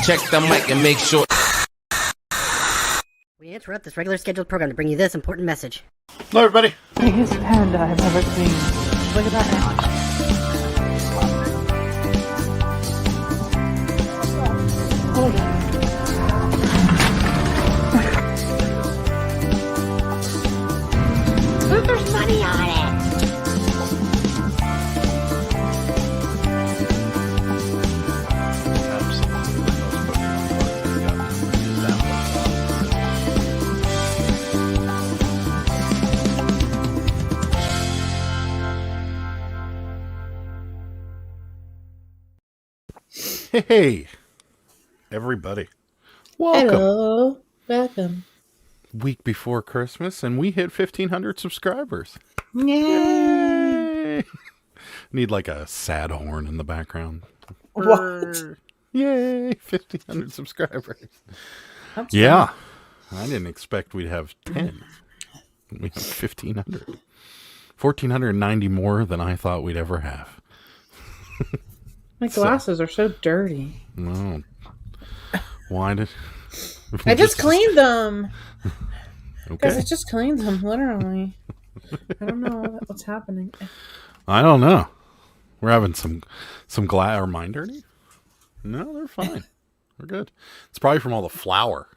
Check the mic and make sure. We interrupt this regular scheduled program to bring you this important message. Hello, everybody. Biggest panda I've ever seen. Look at that. There's money on it. Hey, everybody. Welcome. Hello. Welcome. Week before Christmas, and we hit 1,500 subscribers. Yay. Need like a sad horn in the background. What? Yay, 1,500 subscribers. That's Yeah. I didn't expect we'd have 10. We have 1,500. 1,490 more than I thought we'd ever have. My glasses are so dirty. No. Why did... I just cleaned them. Okay. Guys, I just cleaned them, literally. I don't know what's happening. I don't know. We're having some glass. Or mine dirty? No, they're fine. We're good. It's probably from all the flour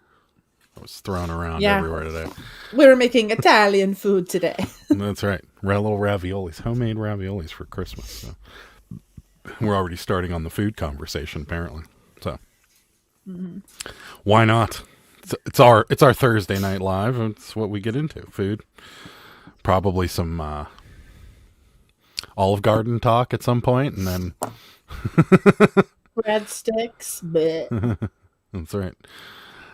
that was thrown around everywhere today. We were making Italian food today. That's right. Little raviolis, homemade raviolis for Christmas. So we're already starting on the food conversation, apparently. So why not? It's our Thursday night live. It's what we get into. Food. Probably some Olive Garden talk at some point, and then Breadsticks. But that's right.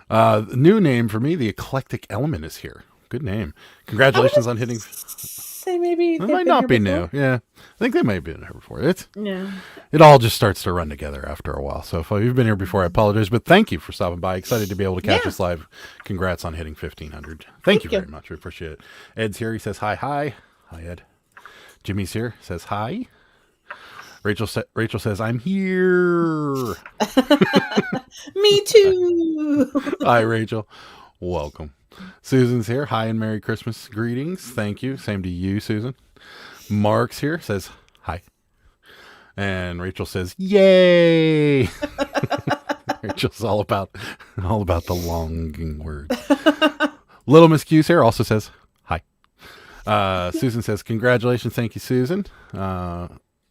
The new name for me, the Eclectic Element, is here. Good name. Congratulations on hitting. Say maybe It might not be new. Yeah, I think they might have been here before. Yeah. It all just starts to run together after a while. So if you've been here before, I apologize, but thank you for stopping by. Excited to be able to catch us live. Congrats on hitting 1,500. Thank you very much. We appreciate it. Ed's here. He says hi. Hi, Ed. Jimmy's here. Says hi. Rachel says I'm here. Me too. Hi, Rachel. Welcome. Susan's here. Hi and Merry Christmas greetings. Thank you. Same to you, Susan. Mark's here. Says hi. And Rachel says, yay. Rachel's all about the longing word. Little Miss Q's here also says hi. Susan says, congratulations. Thank you, Susan.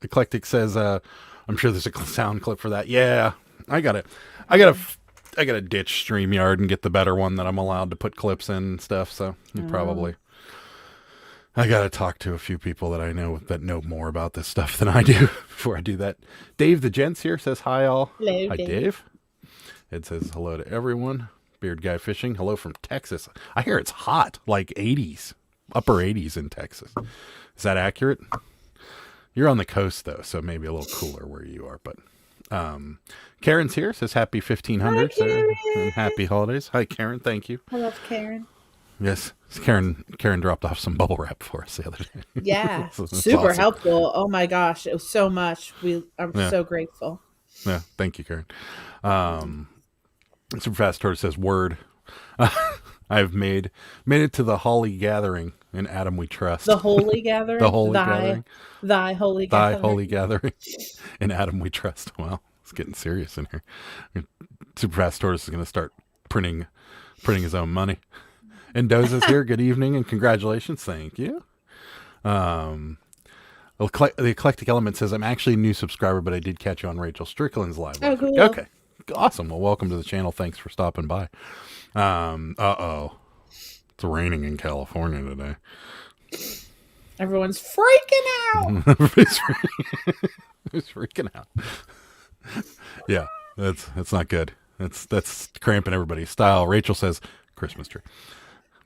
Eclectic says, I'm sure there's a sound clip for that. Yeah, I got it. I got to ditch StreamYard and get the better one that I'm allowed to put clips in and stuff. So probably, I got to talk to a few people that I know that know more about this stuff than I do before I do that. Dave the Gents here says hi all. Hello, hi, Dave. Dave. Ed says hello to everyone. Beard Guy Fishing. Hello from Texas. I hear it's hot, like 80s, upper 80s in Texas. Is that accurate? You're on the coast though, so maybe a little cooler where you are, but Karen's here, says happy 1,500 and happy holidays. Hi, Karen. Thank you. I love Karen. Yes, Karen dropped off some bubble wrap for us the other day. Yeah, That's super awesome. helpful. Oh my gosh, it was so much. I'm so grateful. Yeah, thank you, Karen. Super Fast Tortoise says word. I've made it to the Holly Gathering in Adam We Trust. The holy gathering. The holy gathering. Thy holy Thy gathering. Holy Gathering in Adam We Trust. Well, it's getting serious in here. Super Fast Tortoise is going to start printing his own money. And Doza's here. Good evening and congratulations. Thank you. The Eclectic Element says, I'm actually a new subscriber, but I did catch you on Rachel Strickland's live. Oh, cool. Okay. Awesome. Well, welcome to the channel. Thanks for stopping by. It's raining in California today. Everyone's freaking out. Everybody's freaking out. Yeah, that's not good. That's cramping everybody's style. Rachel says, Christmas tree.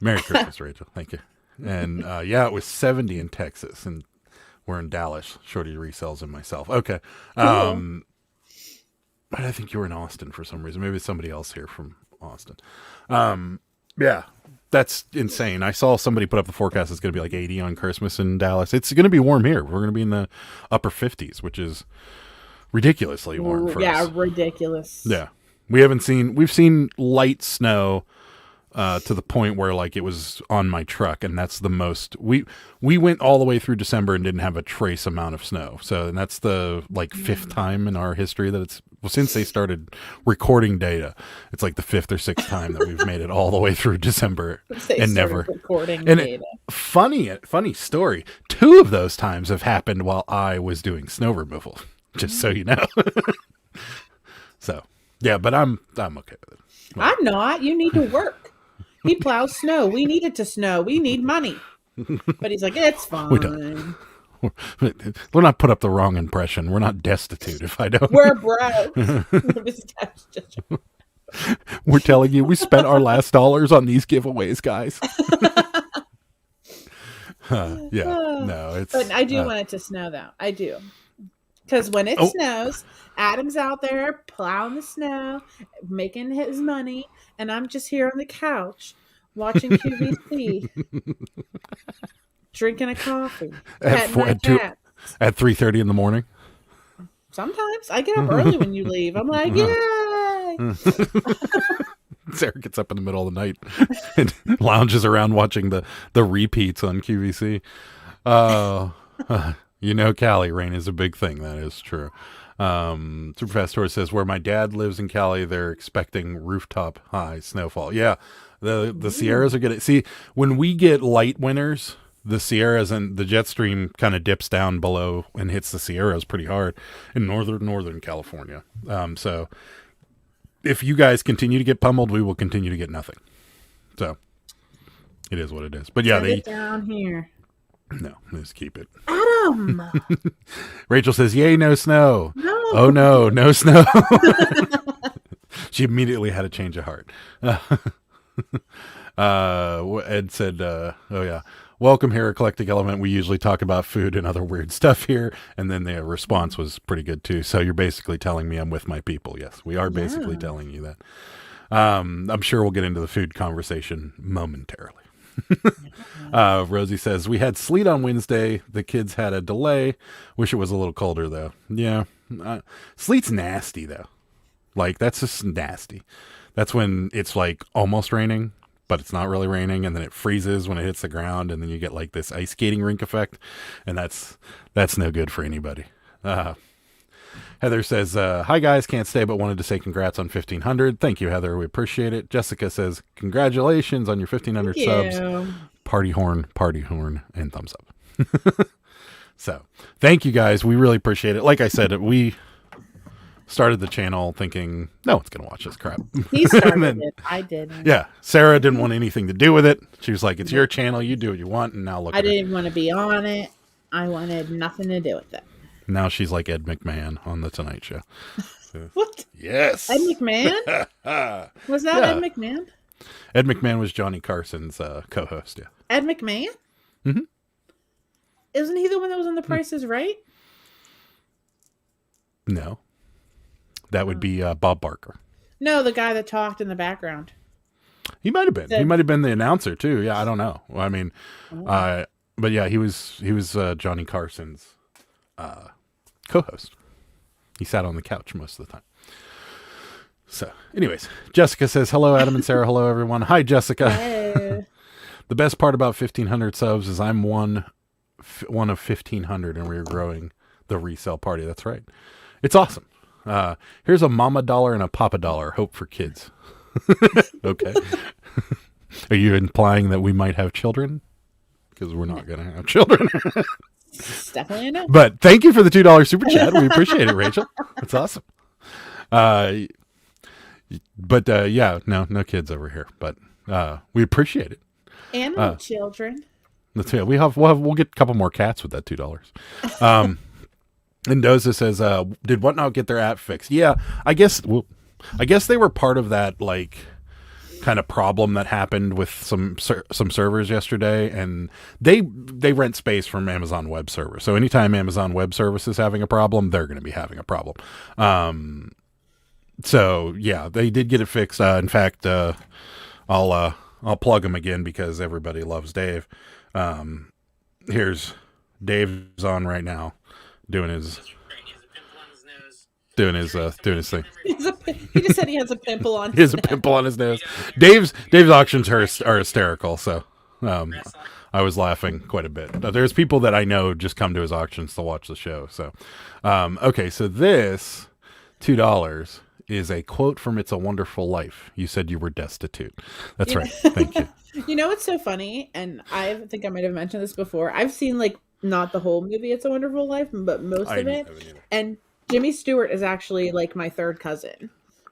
Merry Christmas, Rachel. Thank you. And yeah, it was 70 in Texas, and we're in Dallas. Shorty resells and myself. Okay. Cool. But I think you were in Austin for some reason. Maybe it's somebody else here from Austin. Yeah, that's insane. I saw somebody put up the forecast. It's going to be like 80 on Christmas in Dallas. It's going to be warm here. We're going to be in the upper 50s, which is ridiculously warm for us. Yeah, ridiculous. Yeah. We've seen light snow to the point where like it was on my truck, and that's the most we went all the way through December and didn't have a trace amount of snow. So, and that's the like fifth time in our history that it's since they started recording data. It's like the fifth or sixth time that we've made it all the way through December and never recording and data. Funny story. 2 of those times have happened while I was doing snow removal. Just so you know. So yeah, but I'm okay with it. I'm not. You need to work. He plows snow. We need it to snow. We need money. But he's like, it's fine. We don't. We're not put up the wrong impression. We're not destitute if I don't. We're broke. We're telling you we spent our last dollars on these giveaways, guys. No, it's. But I do want it to snow, though. I do. Because when it snows, Adam's out there plowing the snow, making his money, and I'm just here on the couch watching QVC, drinking a coffee, at 3:30 in the morning. Sometimes I get up early when you leave. I'm like, yay! Sarah gets up in the middle of the night and lounges around watching the repeats on QVC. You know, Cali, rain is a big thing. That is true. Superfast Tour says, where my dad lives in Cali, they're expecting rooftop high snowfall. Yeah, the Sierras are getting... See, when we get light winters, the Sierras and the jet stream kind of dips down below and hits the Sierras pretty hard in northern California. So if you guys continue to get pummeled, we will continue to get nothing. So it is what it is. But yeah, they... Get down here. No, just keep it. Adam! Rachel says, yay, no snow. No. Oh, no snow. She immediately had a change of heart. Ed said, oh, yeah. Welcome here, Eclectic Element. We usually talk about food and other weird stuff here. And then the response was pretty good, too. So you're basically telling me I'm with my people. Yes, we are basically telling you that. I'm sure we'll get into the food conversation momentarily. Rosie says, we had sleet on Wednesday. The kids had a delay. Wish it was a little colder, though. Yeah. Sleet's nasty, though. Like, that's just nasty. That's when it's like almost raining, but it's not really raining, and then it freezes when it hits the ground, and then you get like this ice skating rink effect, and that's no good for anybody. Heather says, hi guys, can't stay but wanted to say congrats on 1,500. Thank you, Heather. We appreciate it. Jessica says, congratulations on your 1,500 subs. Party horn, and thumbs up. So thank you guys. We really appreciate it. Like I said, we started the channel thinking no one's going to watch this crap. He started it. I didn't. Yeah. Sarah didn't want anything to do with it. She was like, it's your channel. You do what you want. And now look I didn't want to be on it. I wanted nothing to do with it. Now she's like Ed McMahon on The Tonight Show. What? Yes. Ed McMahon? Was that Ed McMahon? Ed McMahon was Johnny Carson's co-host, yeah. Ed McMahon? Mm-hmm. Isn't he the one that was on The Price is Right? No. That would be Bob Barker. No, the guy that talked in the background. He might have been. He might have been the announcer, too. Yeah, I don't know. I mean, but yeah, he was Johnny Carson's co-host. He sat on the couch most of the time. So anyways, Jessica says, hello, Adam and Sarah. Hello, everyone. Hi, Jessica. Hey. The best part about 1,500 subs is I'm one of 1,500 and we're growing the resale party. That's right. It's awesome. Here's a mama dollar and a papa dollar. Hope for kids. Okay. Are you implying that we might have children? Because we're not going to have children. It's definitely a no. But thank you for the $2 super chat. We appreciate it, Rachel. That's awesome. But yeah, no kids over here. But we appreciate it. And children. We'll get a couple more cats with that $2. Mendoza says, did Whatnot get their app fixed? Yeah, I guess they were part of that like kind of problem that happened with some servers yesterday, and they rent space from Amazon Web Services. So anytime Amazon Web Services is having a problem, they're going to be having a problem. So yeah, they did get it fixed. In fact, I'll plug them again because everybody loves Dave. Here's Dave's on right now doing his. doing his thing. He just said he has a pimple on He has his a neck. pimple on his nose. Dave's auctions are hysterical. So I was laughing quite a bit. There's people that I know just come to his auctions to watch the show. So okay, so this $2 is a quote from It's a Wonderful Life. You said you were destitute. That's right. Thank you. You know what's so funny? And I think I might have mentioned this before. I've seen like not the whole movie It's a Wonderful Life, but most of it. haven't either. And Jimmy Stewart is actually like my third cousin.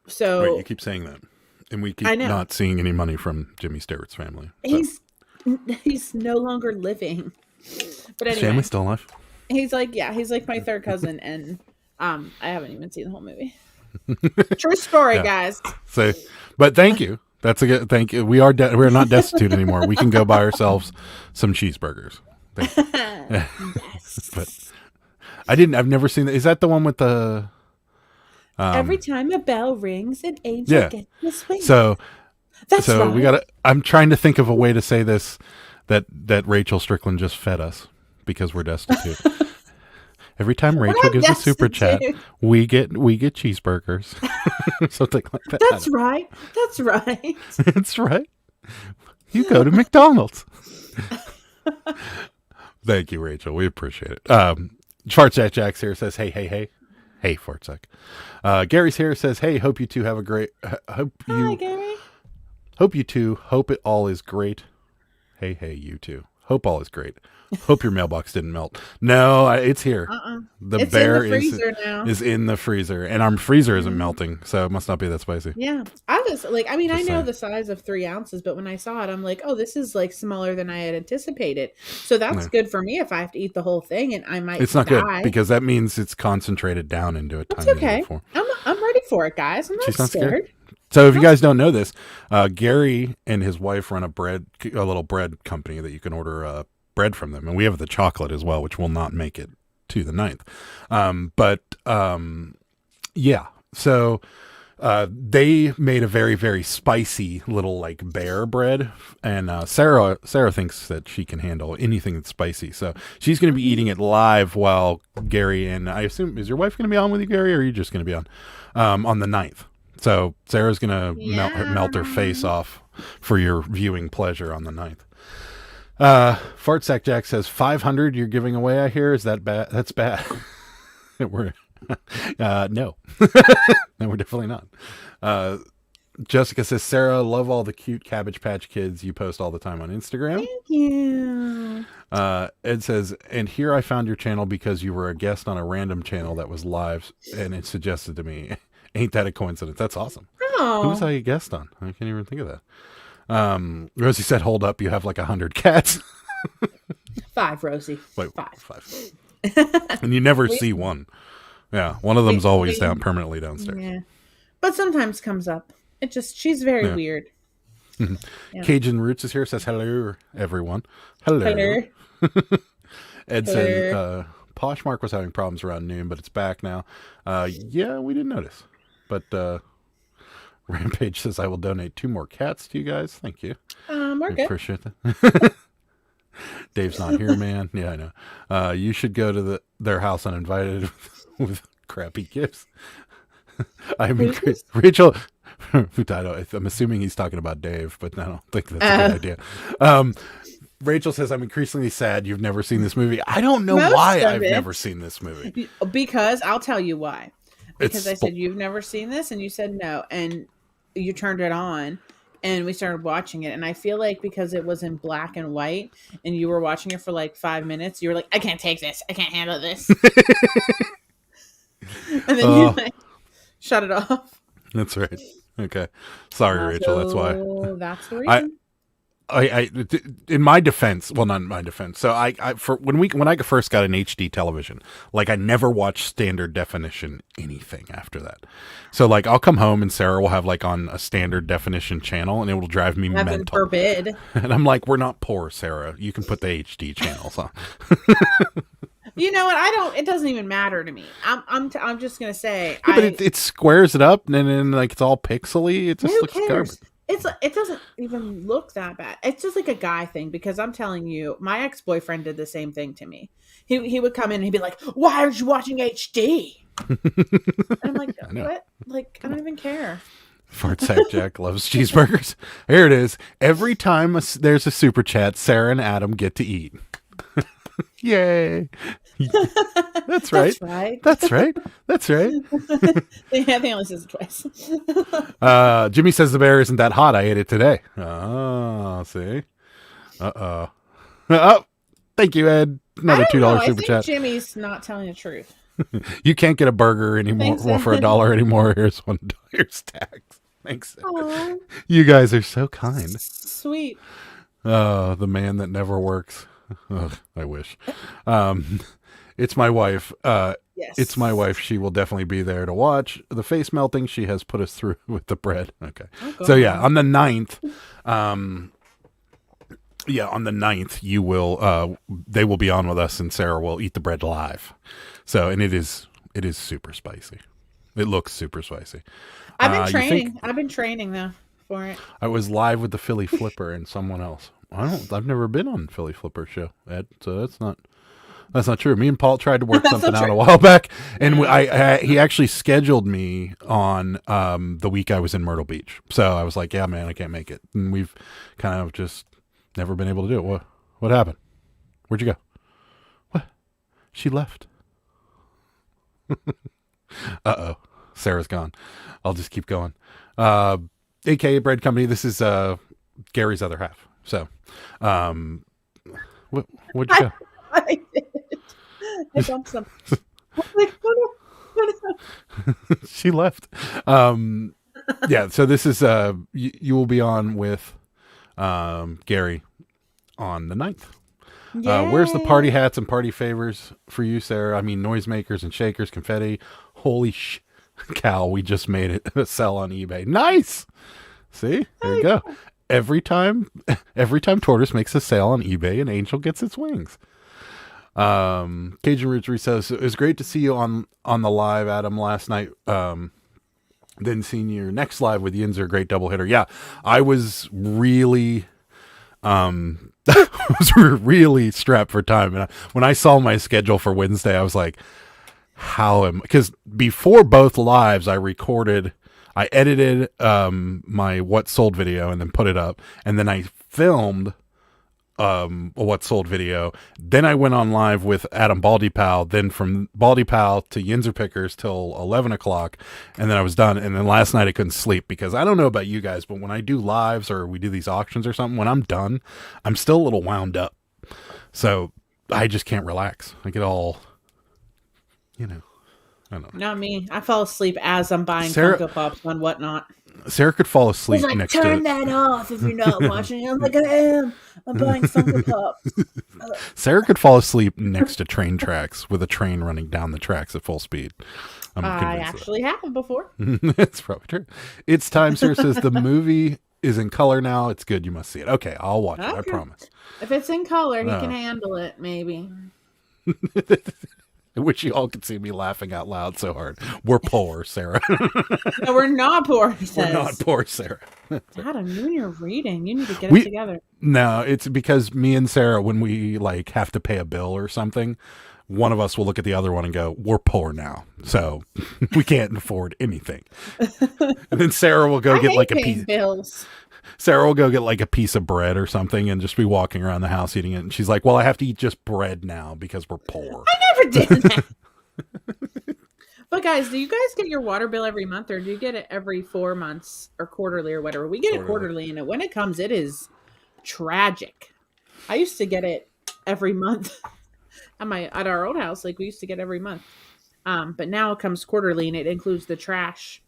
So Wait, you keep saying that, and we keep I know. not seeing any money from Jimmy Stewart's family. So. he's no longer living. But His anyway, family's still alive. he's like my third cousin, and I haven't even seen the whole movie. True story, Yeah. guys. So, but thank you. That's a good thank you. We're not destitute anymore. We can go buy ourselves some cheeseburgers. But I've never seen that. Is that the one with the Every time a bell rings, an angel yeah. gets to swing. So That's so right. we got to I'm trying to think of a way to say this that Rachel Strickland just fed us because we're destitute. Every time Rachel not gives a super chat, destitute. we get cheeseburgers. Something like that. That's right. That's right. That's right. You go to McDonald's. Thank you, Rachel. We appreciate it. Fartsack Jacks here says, hey. Hey, Fartsack. Gary's here says, hey, hope you two have a great... Hi, Gary. Hope you two. Hope it all is great. Hey, you two. Hope all is great. Hope your mailbox didn't melt. No, it's here. The It's bear in the freezer now. is in the freezer, and our freezer isn't melting, so it must not be that spicy. Yeah. I was like, I mean, I Just know saying. the size of 3 ounces, but when I saw it, I'm like, oh, this is like smaller than I had anticipated. So that's Yeah. good for me if I have to eat the whole thing and I might It's not die. good because that means it's concentrated down into a That's tiny okay. little form. I'm ready for it, guys. I'm not She's not scared. scared. So if you guys don't know this, Gary and his wife run a little bread company that you can order bread from them, and we have the chocolate as well, which will not make it to the 9th. Yeah. So they made a very, very spicy little like bear bread, and Sarah thinks that she can handle anything that's spicy, so she's going to be eating it live while Gary and I assume, is your wife going to be on with you, Gary, or are you just going to be on the 9th? So Sarah's going to melt her face off for your viewing pleasure on the 9th. Fartsack Jack says 500 you're giving away, I hear. Is that bad? That's bad. We're no. No, we're definitely not. Jessica says, Sarah, love all the cute Cabbage Patch Kids you post all the time on Instagram. Thank you. Ed says, and here I found your channel because you were a guest on a random channel that was live, and it suggested to me. Ain't that a coincidence? That's awesome. Oh. Who was I a guest on? I can't even think of that. Rosie said, hold up, you have like 100 cats. 5, Rosie. Wait, 5. 5. And you never see one. Yeah, one of them's always down permanently downstairs. Yeah. But sometimes comes up. She's very Yeah. weird. Yeah. Cajun Roots is here, says hello, everyone. Hello. Hello. Ed said Poshmark was having problems around noon, but it's back now. Yeah, we didn't notice. But Rampage says, I will donate 2 more cats to you guys. Thank you. We're I good. appreciate that. Dave's not here, man. Yeah, I know. You should go to their house uninvited with crappy gifts. I mean, Rachel, I'm assuming he's talking about Dave, but I don't think that's a good idea. Rachel says, I'm increasingly sad you've never seen this movie. I don't know Most why of I've it. never seen this movie. Because I'll tell you why. Because I It's- said, you've never seen this? And you said no. And you turned it on and we started watching it. And I feel like because it was in black and white and you were watching it for like 5 minutes, you were like, I can't take this. I can't handle this. And then you like shut it off. That's right. Okay. Sorry, Rachel. That's why. So that's the reason. In my defense, well, not in my defense. So when I first got an HD television, like I never watched standard definition anything after that. So like I'll come home and Sarah will have like on a standard definition channel, and it will drive me Heaven mental. forbid. And I'm like, we're not poor, Sarah. You can put the HD channels on. You know what? It doesn't even matter to me. I'm just gonna say. Yeah, but it squares it up, and then like it's all pixely. It just Who looks cares? garbage. It doesn't even look that bad. It's just like a guy thing because I'm telling you, my ex-boyfriend did the same thing to me. He would come in and he'd be like, "Why aren't you watching HD?" And I'm like, I know. what? Like, I don't even care. Fart Sack Jack loves cheeseburgers. Here it is. Every time there's a super chat, Sarah and Adam get to eat. Yay. That's right. That's right. That's right. That's right. Yeah, they only says it twice. Jimmy says the bear isn't that hot. I ate it today. Oh, see? Uh-oh. Oh, thank you, Ed. Another $2 I super think chat. Jimmy's not telling the truth. You can't get a burger anymore Thanks, Ed. for $1 anymore. Here's $1. Here's tax. Thanks. Ed. Aw, You guys are so kind. sweet. Oh, the man that never works. Ugh, I wish. It's my wife. Yes. It's my wife. She will definitely be there to watch the face melting she has put us through with the bread. Okay. Oh, So yeah, God. on the 9th, on the 9th, you will, they will be on with us and Sarah will eat the bread live. So, and it is super spicy. It looks super spicy. I've been you training. think- I've been training though for it. I was live with the Philly Flipper and someone else. I've never been on Philly Flipper show, Ed. So that's not true. Me and Paul tried to work That's something not out true. a while back, and he actually scheduled me on the week I was in Myrtle Beach. So I was like, yeah, man, I can't make it. And we've kind of just never been able to do it. What happened? Where'd you go? What? She left. Uh-oh. Sarah's gone. I'll just keep going. AKA Bread Company. This is Gary's other half. So, where'd you go? I did. I bumped some. I was like, what is She left. Yeah. So this is you will be on with Gary on the 9th. Where's the party hats and party favors for you, Sarah? I mean, noisemakers and shakers, confetti. Holy cow, we just made it sell on eBay. Nice. See, there you go. Every time Tortoise makes a sale on eBay, an angel gets its wings. Cajun Roots says it was great to see you on the live, Adam, last night. Then seeing your next live with Yinzer, great double hitter. Yeah, I was really really strapped for time, and when I saw my schedule for Wednesday, I was like, because before both lives I edited my what sold video and then put it up, and then I filmed a what sold video. Then I went on live with Adam Baldypal, then from Baldypal to Yinzer Pickers till 11 o'clock, and then I was done. And then last night I couldn't sleep because I don't know about you guys, but when I do lives or we do these auctions or something, when I'm done, I'm still a little wound up. So I just can't relax. I get all, I don't know. Not me. I fall asleep as I'm buying Sarah- Funko Pops and whatnot. Sarah could fall asleep He's like, next turn to that off if you're not watching. I'm like, I am. I'm buying Funko Pops. Sarah could fall asleep next to train tracks with a train running down the tracks at full speed. I'm I convinced of that. actually have before. It's probably true. It's time, Sarah says the movie is in color now. It's good. You must see it. Okay, I'll watch it. I Okay. promise. If it's in color, he No. can handle it, maybe. I wish you all could see me laughing out loud so hard. We're poor, Sarah. No, we're not poor, he says. We're not poor, Sarah. Adam, you and your reading. You need to get We- it together. No, it's because me and Sarah, when we have to pay a bill or something, one of us will look at the other one and go, "We're poor now, so we can't afford anything." And then Sarah will go I get hate like a paying piece. bills. Sarah will go get like a piece of bread or something and just be walking around the house eating it. And she's like, "Well, I have to eat just bread now because we're poor." I never did that. But guys, do you guys get your water bill every month, or do you get it every 4 months or quarterly or whatever? We get it quarterly, and when it comes, it is tragic. I used to get it every month at our old house. Like we used to get every month, but now it comes quarterly, and it includes the trash,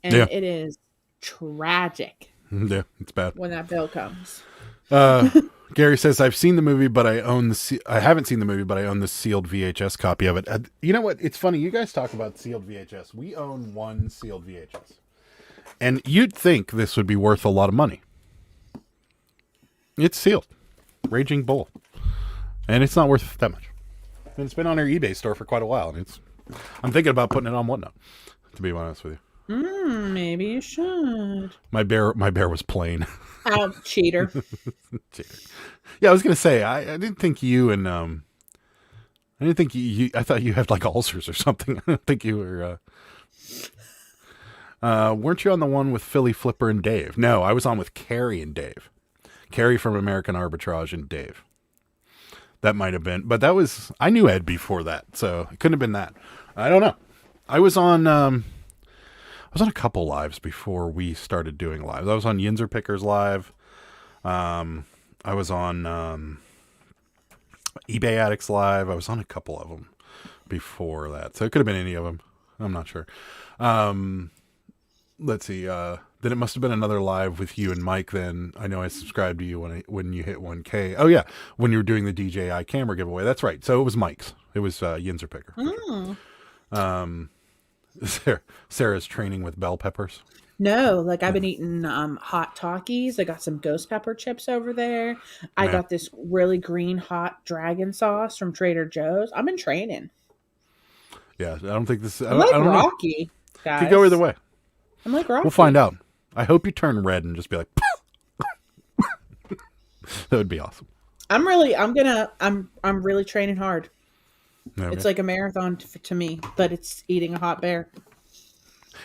and Yeah. it is tragic Yeah, it's bad. when that bill comes. Gary says, "I've seen the movie, but I haven't seen the movie, but I own the sealed VHS copy of it." You know what? It's funny. You guys talk about sealed VHS. We own one sealed VHS, and you'd think this would be worth a lot of money. It's sealed, Raging Bull, and it's not worth that much. And it's been on our eBay store for quite a while, and I'm thinking about putting it on Whatnot. To be honest with you, Maybe you should. my bear was plain. Oh, cheater. Yeah, I was gonna say I didn't think you and I didn't think I thought you had like ulcers or something. I don't think you were. Weren't you on the one with Philly Flipper and Dave? No, I was on with Carrie and Dave. Carrie from American Arbitrage and Dave. That might have been, but I knew Ed before that, so it couldn't have been that. I don't know. I was on a couple lives before we started doing lives. I was on Yinzer Pickers Live. I was on eBay Addicts Live. I was on a couple of them before that, so it could have been any of them. I'm not sure. Let's see. Then it must have been another live with you and Mike. Then I know I subscribed to you when you hit 1K. Oh yeah, when you were doing the DJI camera giveaway. That's right. So it was Mike's. It was Yinzer Picker. Sarah's training with bell peppers. No, like I've been eating hot Takis. I got some ghost pepper chips over there. I got this really green hot dragon sauce from Trader Joe's. I've been training. Yeah, I don't think this. I I'm like don't Rocky, know. guys. Could go either way. I'm like Rocky. We'll find out. I hope you turn red and just be like. That would be awesome. I'm really training hard. Okay. It's like a marathon to me, but it's eating a hot bear.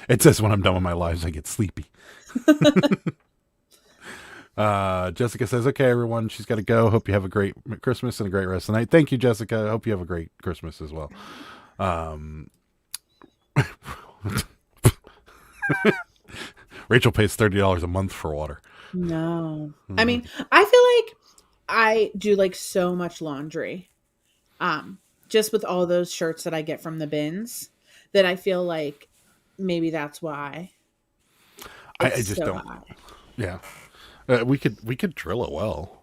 It says when I'm done with my lives, I get sleepy. Jessica says, okay, everyone, she's got to go. Hope you have a great Christmas and a great rest of the night. Thank you, Jessica. Hope you have a great Christmas as well. Rachel pays $30 a month for water. No. I mean, I feel like I do like so much laundry. Just with all those shirts that I get from the bins that I feel like maybe that's why. I just don't. High. Yeah. We could drill a well.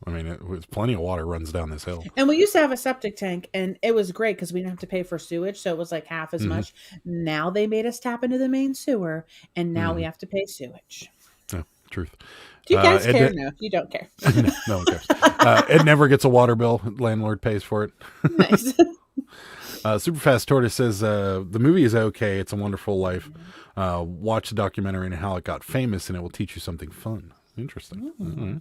I mean, it was plenty of water runs down this hill. And we used to have a septic tank, and it was great because we didn't have to pay for sewage, so it was like half as much. Now they made us tap into the main sewer, and now we have to pay sewage. Yeah, truth. Do you guys care? No, you don't care. No one cares. It never gets a water bill. Landlord pays for it. Nice. Superfast Tortoise says the movie is okay. It's a Wonderful Life. Watch the documentary and how it got famous, and it will teach you something fun. Interesting. All right.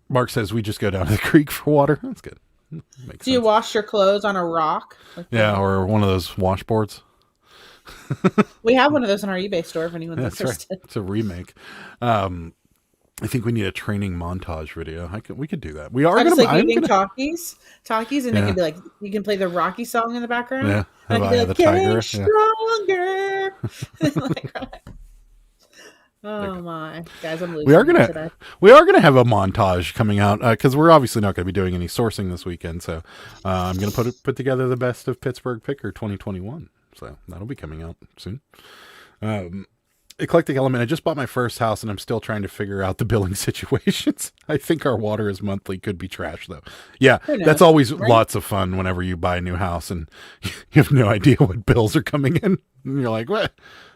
Mark says we just go down to the creek for water. That's good. Makes Do you sense. wash your clothes on a rock? Yeah, or one of those washboards. We have one of those in our eBay store if anyone's That's interested. right. It's a remake. I think we need a training montage video. We could do that. We are I was going like eating talkies, and it could be like you can play the Rocky song in the background. Yeah, and Have I I could the be Tiger? like, getting stronger. Oh my, guys, I'm losing. We are today. gonna have a montage coming out because we're obviously not going to be doing any sourcing this weekend. So I'm going to put together the best of Pittsburgh Picker 2021. So that'll be coming out soon. Eclectic Element. I just bought my first house and I'm still trying to figure out the billing situations. I think our water is monthly. Could be trash though. Yeah, that's always lots of fun whenever you buy a new house and you have no idea what bills are coming in. And you're like, what?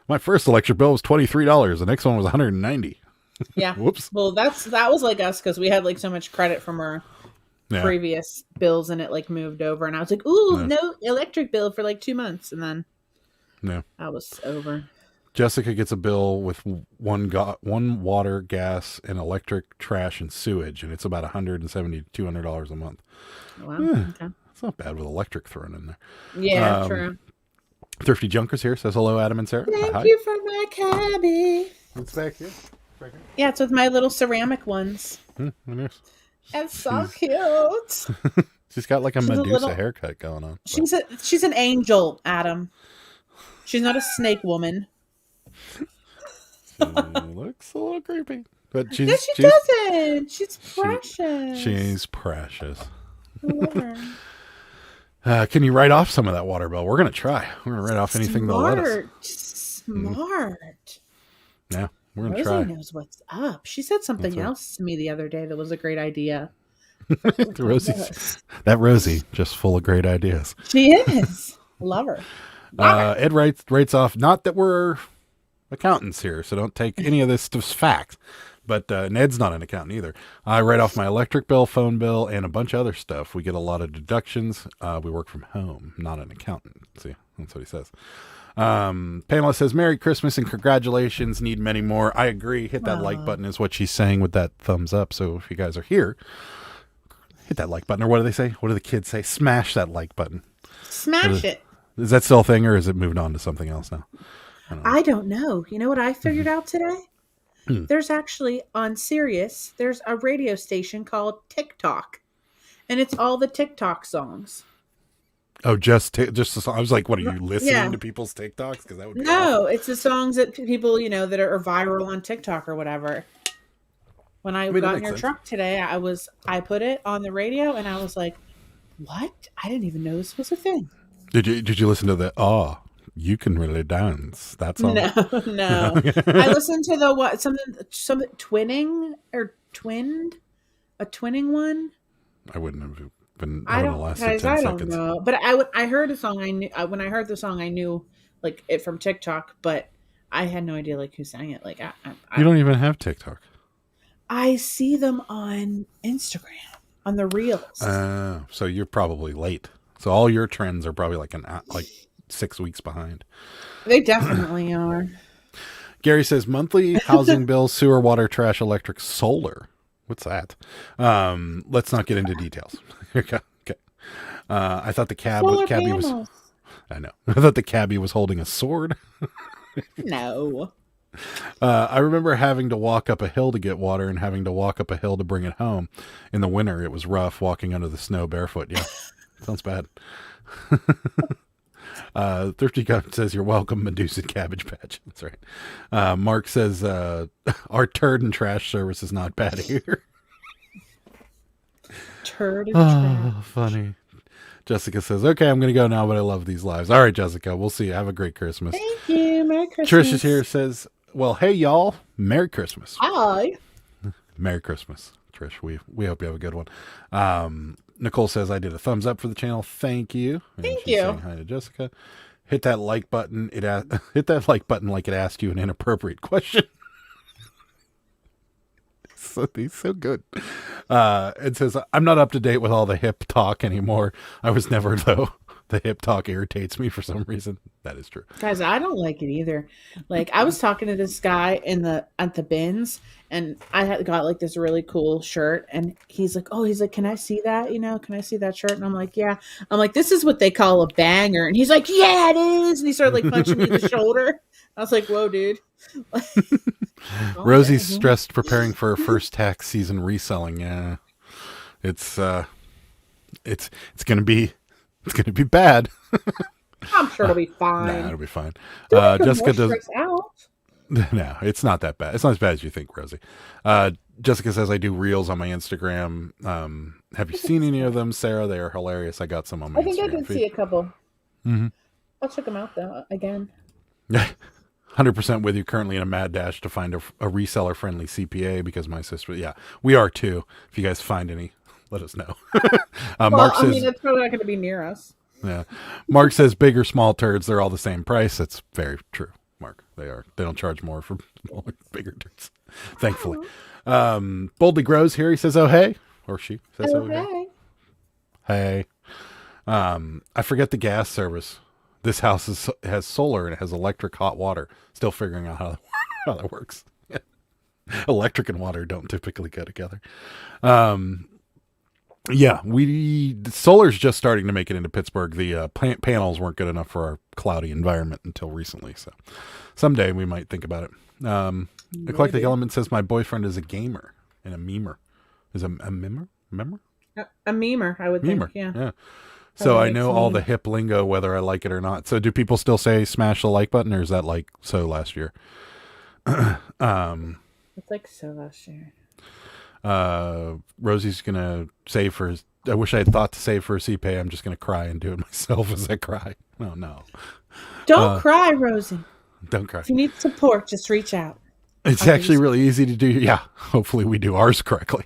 My first electric bill was $23. The next one was $190. Yeah. Whoops. Well, that was like us because we had like so much credit from our previous bills and it like moved over and I was like, ooh, no electric bill for like 2 months and then I was over. Jessica gets a bill with one water, gas, and electric, trash, and sewage, and it's about $170 to $200 a month. Wow. Okay. It's not bad with electric thrown in there. Yeah, true. Thrifty Junkers here says hello, Adam and Sarah. Thank you for my cabbie. What's back here? Yeah, it's with my little ceramic ones. Nice. It's so cute. She's got like a She's Medusa haircut going on. She's an angel, Adam. She's not a snake woman. She looks a little creepy. But She doesn't. She's precious. She's precious. I love her. Can you write off some of that water bill? We're going to try. We're going to write off anything they'll let us. Smart. Yeah, we're going to Rosie try. knows what's up. She said something else to me the other day that was a great idea. That Rosie, just full of great ideas. She is. Love her. Ed writes off, not that we're accountants here, so don't take any of this as fact. But Ned's not an accountant either. I write off my electric bill, phone bill, and a bunch of other stuff. We get a lot of deductions. We work from home, not an accountant. See, that's what he says. Pamela says, Merry Christmas and congratulations. Need many more. I agree. Hit that like button is what she's saying with that thumbs up. So if you guys are here, hit that like button, or what do they say? What do the kids say? Smash that like button. Smash it. Is that still a thing, or is it moved on to something else now? I don't know. You know what I figured Mm-hmm. out today? There's actually on Sirius, there's a radio station called TikTok, and it's all the TikTok songs. Oh, just the song. I was like, what are you listening Yeah. to people's TikToks? Because that would be No, it's the songs that people, that are viral on TikTok or whatever. When I mean, that got in makes your sense. truck today, I put it on the radio and I was like, "What? I didn't even know this was a thing." Did you listen to the you can really dance that song? No, no. I listened to the what? Something twinning or twinned, a twinning one. I wouldn't have been. I I would have don't, lasted guys. 10 I don't seconds. know. But I heard a song. I knew when I heard the song, I knew like it from TikTok, but I had no idea like who sang it. Like You don't even have TikTok. I see them on Instagram on the reels. So you're probably late. So all your trends are probably like 6 weeks behind. They definitely are. Gary says monthly housing bills, sewer, water, trash, electric, solar. What's that? Let's not get into details. Okay. I thought the Solar cabbie was. panels. I know. I thought the cabbie was holding a sword. No. I remember having to walk up a hill to get water and having to walk up a hill to bring it home. In the winter, it was rough walking under the snow barefoot. Yeah, sounds bad. Thrifty Cup says, "You're welcome, Medusa Cabbage Patch." That's right. Mark says, "Our turd and trash service is not bad here." Turd and trash. Oh, funny. Jessica says, "Okay, I'm going to go now, but I love these lives." All right, Jessica, we'll see you. Have a great Christmas. Thank you. Merry Christmas. Trish is here, says, "Well, hey, y'all. Merry Christmas." Hi. Merry Christmas, Trish. We hope you have a good one. Nicole says, "I did a thumbs up for the channel. Thank you." And Thank she's you. saying hi to Jessica. Hit that like button. Hit that like button like it asked you an inappropriate question. He's so good. It says, "I'm not up to date with all the hip talk anymore. I was never, though. The hip talk irritates me for some reason." That is true. Guys, I don't like it either. Like I was talking to this guy at the bins, and I had got like this really cool shirt, and he's like, "Can I see that? Can I see that shirt?" And I'm like, "Yeah." I'm like, "This is what they call a banger," and he's like, "Yeah, it is." And he started like punching me in the shoulder. I was like, "Whoa, dude." Rosie's stressed preparing for her first tax season reselling. Yeah, it's gonna be bad. I'm sure it'll be fine. Nah, it'll be fine. Don't get Jessica more does. stressed out. No, it's not that bad. It's not as bad as you think, Rosie. Jessica says, "I do reels on my Instagram. Have you seen any of them, Sarah? They are hilarious. I got some on my I think I Instagram did feed." see a couple. Mhm. I'll check them out though again. 100% with you. Currently in a mad dash to find a reseller friendly CPA because my sister. Yeah, we are too. If you guys find any, let us know. Mark I says, mean, it's probably not going to be near us. "Yeah." Mark says, "Big or small turds, they're all the same price." That's very true, Mark. They are. They don't charge more for smaller, bigger turds, thankfully. Boldly Grows here. He says, "Oh hey," or she says, "Oh hey." Okay. Hey, I forget the gas service. This house has solar and it has electric hot water. Still figuring out how that works. Electric and water don't typically go together. Yeah, the solar's just starting to make it into Pittsburgh. The panels weren't good enough for our cloudy environment until recently. So someday we might think about it. Eclectic Element says, "My boyfriend is a gamer and a memer." Is a memer? Memer? A memer, I would Memer. think. Yeah. So That I makes know all the sense. hip lingo, whether I like it or not. So do people still say smash the like button, or is that like so last year? It's like so last year. Rosie's gonna save for his. I wish I had thought to save for a CPA. I'm just gonna cry and do it myself as I cry. Oh no! Don't cry, Rosie. Don't cry. If you need support, just reach out. It's Okay, actually so- really easy to do. Yeah, hopefully we do ours correctly.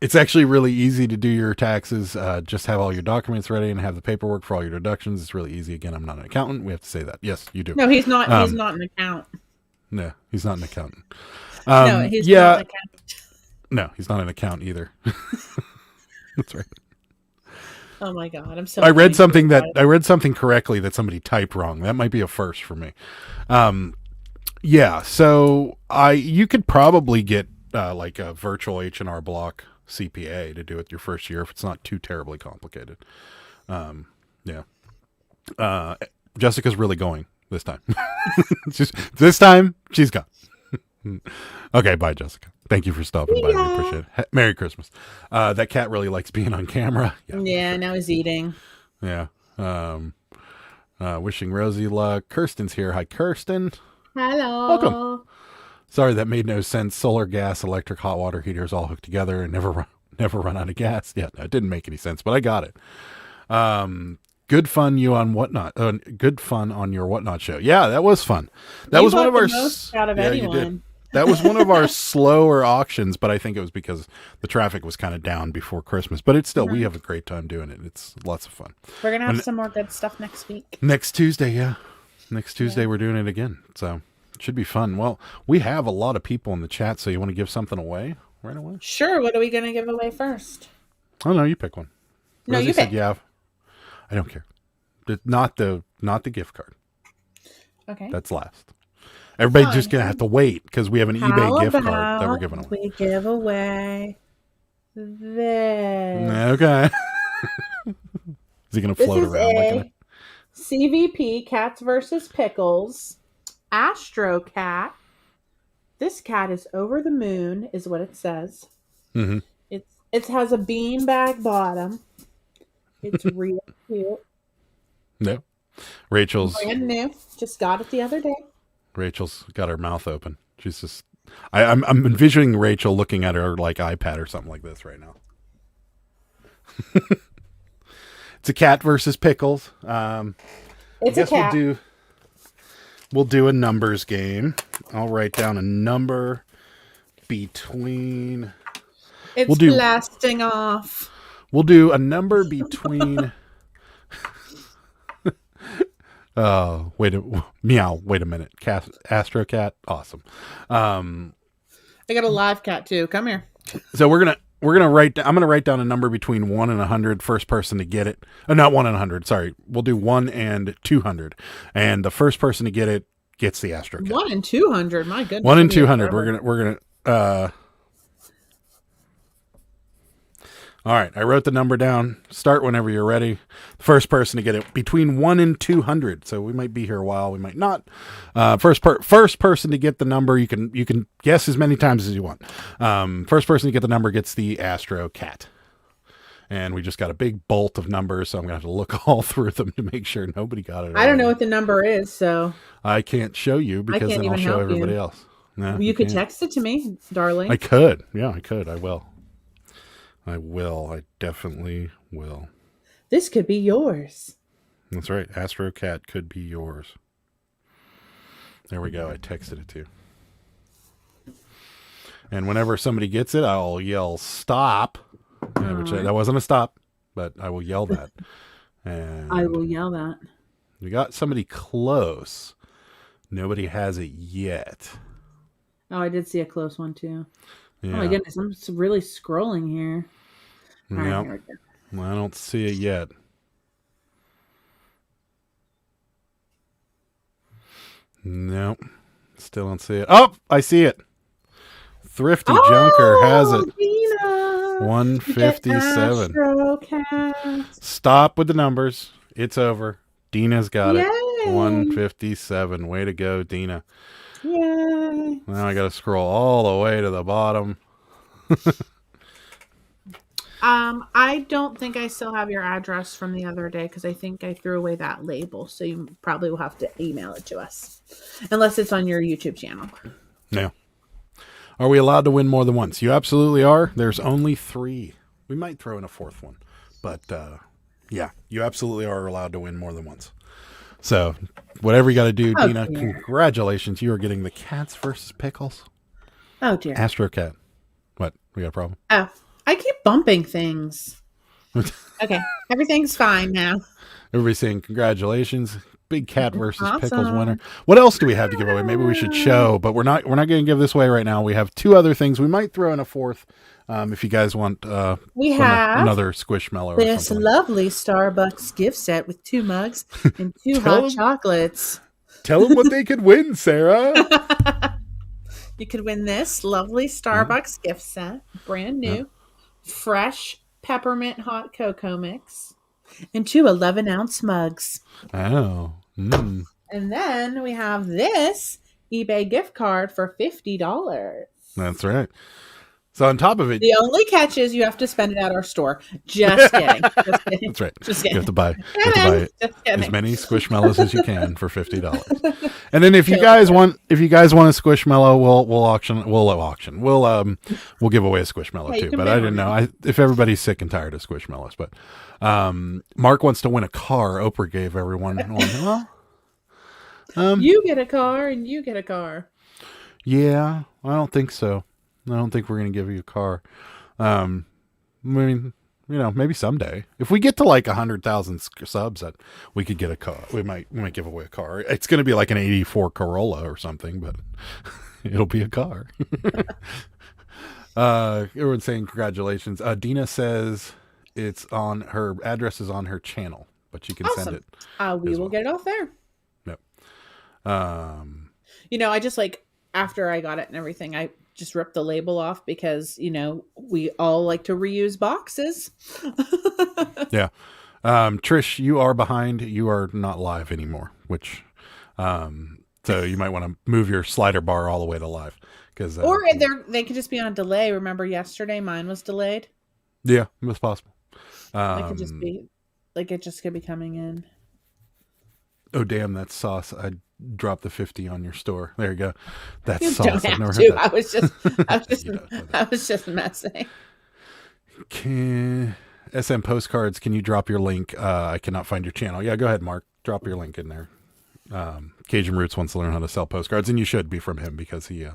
It's actually really easy to do your taxes. Just have all your documents ready and have the paperwork for all your deductions. It's really easy. Again, I'm not an accountant. We have to say that. Yes, you do. No, he's not. He's not an account. No, he's not an accountant. No, he's yeah, not an account. no, he's not an accountant either. That's right. Oh my god, I'm so. I read thankful about I read something correctly that somebody typed wrong. That might be a first for me. Yeah, so you could probably get like a virtual H&R Block CPA to do it your first year if it's not too terribly complicated. Yeah. Jessica's really going this time. This time she's gone. Okay, bye, Jessica. Thank you for stopping by. We appreciate it. Merry Christmas. That cat really likes being on camera. Yeah, now he's eating. Yeah. Wishing Rosie luck. Kirsten's here. Hi, Kirsten. Hello. Welcome. Sorry, that made no sense. Solar, gas, electric, hot water heaters all hooked together and never run out of gas. Yeah, no, it didn't make any sense, but I got it. Good fun on Whatnot. Good fun on your Whatnot show. Yeah, that was fun. That was one of our most out of yeah, anyone. you did. That was one of our slower auctions, but I think it was because the traffic was kind of down before Christmas. But it's still, we have a great time doing it. It's lots of fun. We're going to have some more good stuff next week. Next Tuesday, yeah. Next Tuesday, we're doing it again. So it should be fun. Well, we have a lot of people in the chat, so you want to give something away right away? Sure. What are we going to give away first? Oh, no, you pick one. No, Rosie you said, pick. yeah. I don't care. Not the gift card. Okay. That's last. Everybody's just going to have to wait because we have an eBay gift card that we're giving away. We give away this. Okay. Is he going to float This is around like a CVP, Cats versus Pickles, Astro Cat. This cat is over the moon, is what it says. Mm-hmm. It has a beanbag bottom. It's real cute. No. Rachel's Brand new. Just got it the other day. got her mouth open. She's just I'm envisioning Rachel looking at her like iPad or something like this right now. It's a cat versus pickles. It's a cat. We'll do a numbers game. I'll write down a number between It's blasting off. We'll do a number between oh, wait a minute. Astro Cat, awesome. I got a live cat too. Come here. So I'm gonna write down a number between 1 and 100. First person to get it. Not 1 and 100. Sorry, we'll do 1 and 200, and the first person to get it gets the Astro Cat. 1 and 200. My goodness. 1 and 200. We're gonna. All right, I wrote the number down. Start whenever you're ready. The first person to get it between 1 and 200. So we might be here a while. We might not. First person to get the number. You can guess as many times as you want. First person to get the number gets the Astro Cat. And we just got a big bolt of numbers, so I'm gonna have to look all through them to make sure nobody got it. I don't know what the number is, so I can't show you because then I'll show everybody else. No, you could text it to me, darling. I could. Yeah, I could. I will. I definitely will. This could be yours. That's right. Astro Cat could be yours. There we go. I texted it to you. And whenever somebody gets it, I'll yell stop. That wasn't a stop, but I will yell that. And I will yell that. we got somebody close. Nobody has it yet. Oh, I did see a close one too. Yeah. Oh my goodness, I'm just really scrolling here. All right, Yep. here we go. Well, I don't see it yet. Nope. Still don't see it. Oh, I see it. Thrifty Junker has it. Dina! 157. Astro Cat. Stop with the numbers. It's over. Dina's got it. Yay! 157. Way to go, Dina. Yay. Now I got to scroll all the way to the bottom. I don't think I still have your address from the other day because I think I threw away that label. So you probably will have to email it to us, unless it's on your YouTube channel. Yeah. Are we allowed to win more than once? You absolutely are. There's only 3. We might throw in a 4th one, but yeah, you absolutely are allowed to win more than once. So whatever you got to do, Dina, dear. congratulations. You are getting the Cats versus Pickles. Oh dear. Astro Cat. What? We got a problem? Oh, I keep bumping things. Okay, everything's fine now. Everybody's saying congratulations. Big Cat versus Pickles Awesome. winner. What else do we have to give away? Maybe we should show, but we're not going to give this away right now. We have 2 other things. We might throw in a 4th if you guys want We from have another Squishmallow or this something. lovely Starbucks gift set with 2 mugs and 2 Tell hot 'em. chocolates. Tell them what they could win, Sarah. You could win this lovely Starbucks gift set, brand new, fresh peppermint hot cocoa mix, and 2 11-ounce mugs. Oh. Mm. And then we have this eBay gift card for $50. That's right. So on top of it, The only catch is you have to spend it at our store. Just kidding. Just kidding. that's right. Just You kidding. have to buy Just kidding. as many Squishmallows as you can for $50. And then if you guys want a Squishmallow, we'll give away a Squishmallow Yeah, you too. can But bid I on didn't know it. if everybody's sick and tired of Squishmallows. But Mark wants to win a car. Oprah gave everyone one. Well, You get a car and you get a car. yeah, I don't think so. I don't think we're going to give you a car. I mean, maybe someday. If we get to like 100,000 subs, that we could get a car. We might give away a car. It's going to be like an '84 Corolla or something, but it'll be a car. Everyone's saying congratulations. Dina says her address is on her channel, but you can send Awesome. it. We as will well. get it off there. Yep. I just after I got it and everything, I just ripped the label off because, we all like to reuse boxes. Yeah. Trish, you are behind. You are not live anymore, which, so you might want to move your slider bar all the way to live. Or they could just be on delay. Remember yesterday, mine was delayed. Yeah, it's possible. It could just be it just could be coming in. Oh, damn, that's sauce. I dropped the 50 on your store. There you go. That's You sauce. don't I've have never to. heard that. I was just messing. SM Postcards, can you drop your link? I cannot find your channel. Yeah, go ahead, Mark. Drop your link in there. Cajun Roots wants to learn how to sell postcards, and you should be from him because he,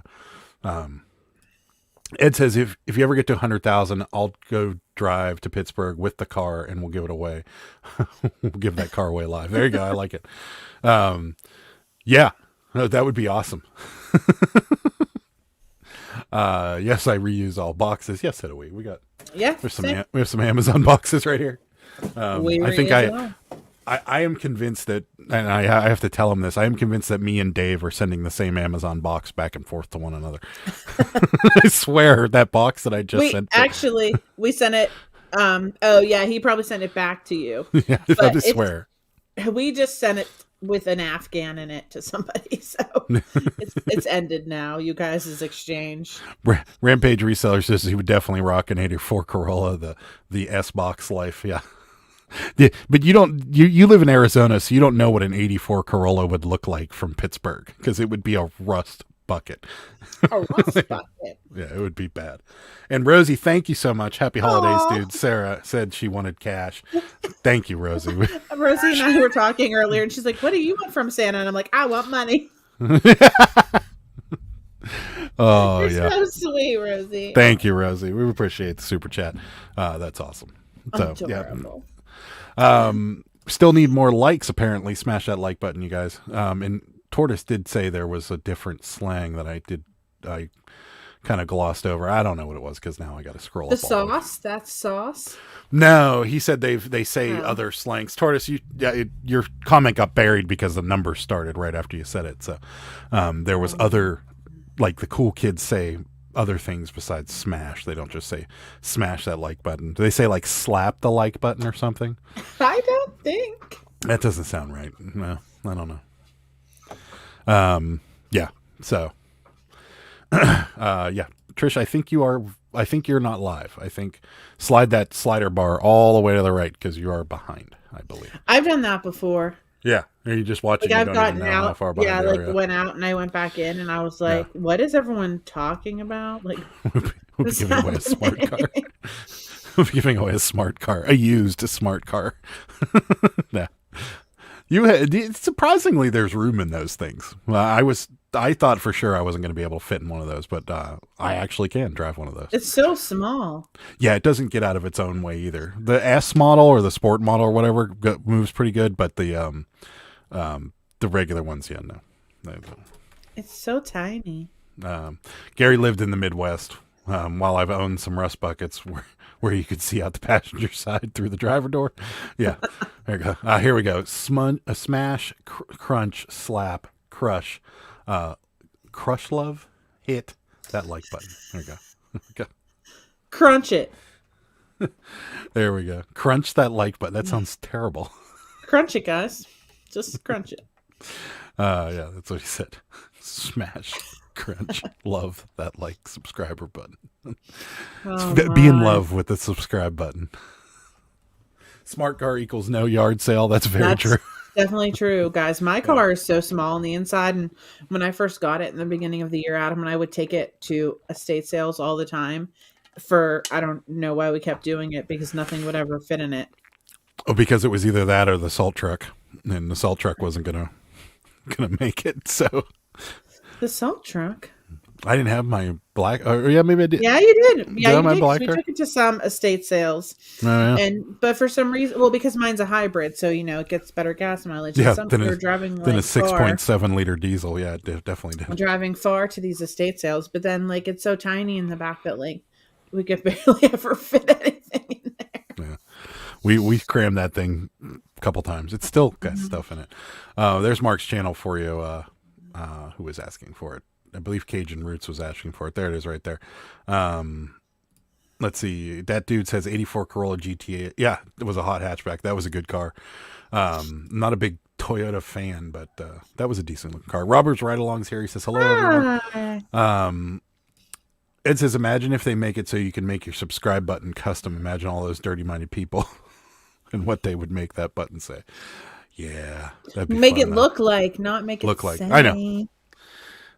Ed says, if you ever get to 100,000, I'll go drive to Pittsburgh with the car and we'll give it away. We'll give that car away live. There you go. I like it. Yeah, no, that would be awesome. Yes, I reuse all boxes. Yes, so do we. We have some Amazon boxes right here. I am convinced that, and I have to tell him this, I am convinced that me and Dave are sending the same Amazon box back and forth to one another. I swear that box that I just sent. Actually, we sent it. Oh yeah, he probably sent it back to you. Yeah, I just swear. We just sent it with an Afghan in it to somebody, so it's ended now. You guys' exchange. Rampage Reseller says he would definitely rock an '84 Corolla, the S box life. Yeah. Yeah, but you live in Arizona, so you don't know what an '84 Corolla would look like from Pittsburgh because it would be a rust bucket. A rust bucket. Yeah, it would be bad. And Rosie, thank you so much. Happy holidays, Aww. dude. Sarah said she wanted cash. Thank you, Rosie. Rosie and I were talking earlier, and she's like, "What do you want from Santa?" And I'm like, "I want money." Oh, You're yeah. so sweet, Rosie. Thank you, Rosie. We appreciate the super chat. That's awesome. So, Adorable. Still need more likes, apparently. Smash that like button, you guys. And Tortoise did say there was a different slang that I kind of glossed over. I don't know what it was because now I got to scroll The up all the way. sauce? That's sauce? No, he said they say Oh. other slangs. Tortoise, your comment got buried because the numbers started right after you said it. So there was other, like the cool kids say other things besides smash. They don't just say smash that like button. Do they say like slap the like button or something? I don't think. That doesn't sound right. No, I don't know. Yeah. So, yeah, Trish, I think you're not live. I think slide that slider bar all the way to the right because you are behind, I believe. I've done that before. Yeah. Are you just watching? Like You I've don't gotten even know how out. far behind Yeah, you like are, went out and I went back in and I was like, "What is everyone talking about?" Like, We'll be what's giving away a smart car. happening? We'll be giving away a smart car, a used smart car. Yeah. Surprisingly, there's room in those things. I thought for sure I wasn't going to be able to fit in one of those, but I actually can drive one of those. It's so small. Yeah, it doesn't get out of its own way either. The S model or the Sport model or whatever moves pretty good, but the regular ones, yeah, no. It's so tiny. Gary lived in the Midwest while I've owned some rust buckets where you could see out the passenger side through the driver door. Yeah, there you go. Here we go. Smash, crunch, slap, crush, crush love, hit that like button. There you go. Crunch it. There we go. Crunch that like button. That sounds terrible. Crunch it, guys. Just crunch it. Yeah, that's what he said. Smash, crunch, love that like subscriber button. Oh, Be in my. love with the subscribe button. Smart car equals no yard sale. That's very That's true. definitely true, guys. My car is so small on the inside, and when I first got it in the beginning of the year, Adam and I would take it to estate sales all the time. I don't know why we kept doing it because nothing would ever fit in it. Oh, because it was either that or the salt truck, and the salt truck wasn't gonna make it. So The salt truck. I didn't have my black. Or yeah, maybe I did. Yeah, you did. Did I Yeah, have you my did. 'Cause black we truck? took it to some estate sales, Oh, yeah. but for some reason, well, because mine's a hybrid, so it gets better gas mileage. Yeah, And some then we a- were driving Then a like far, 6.7 liter diesel. Yeah, it definitely did. driving far to these estate sales, but then like it's so tiny in the back that like we could barely ever fit anything in there. We crammed that thing a couple times. It's still got stuff in it. There's Mark's channel for you. Who was asking for it? I believe Cajun Roots was asking for it. There it is, right there. Let's see. That dude says 84 Corolla GTA. Yeah, it was a hot hatchback. That was a good car. Not a big Toyota fan, but that was a decent looking car. Robert's Ride Alongs here. He says hello, everyone. Ah, It says, imagine if they make it so you can make your subscribe button custom. Imagine all those dirty-minded people and what they would make that button say. Yeah, that'd be make fun, it though. look like, not make it Look like. say. I know.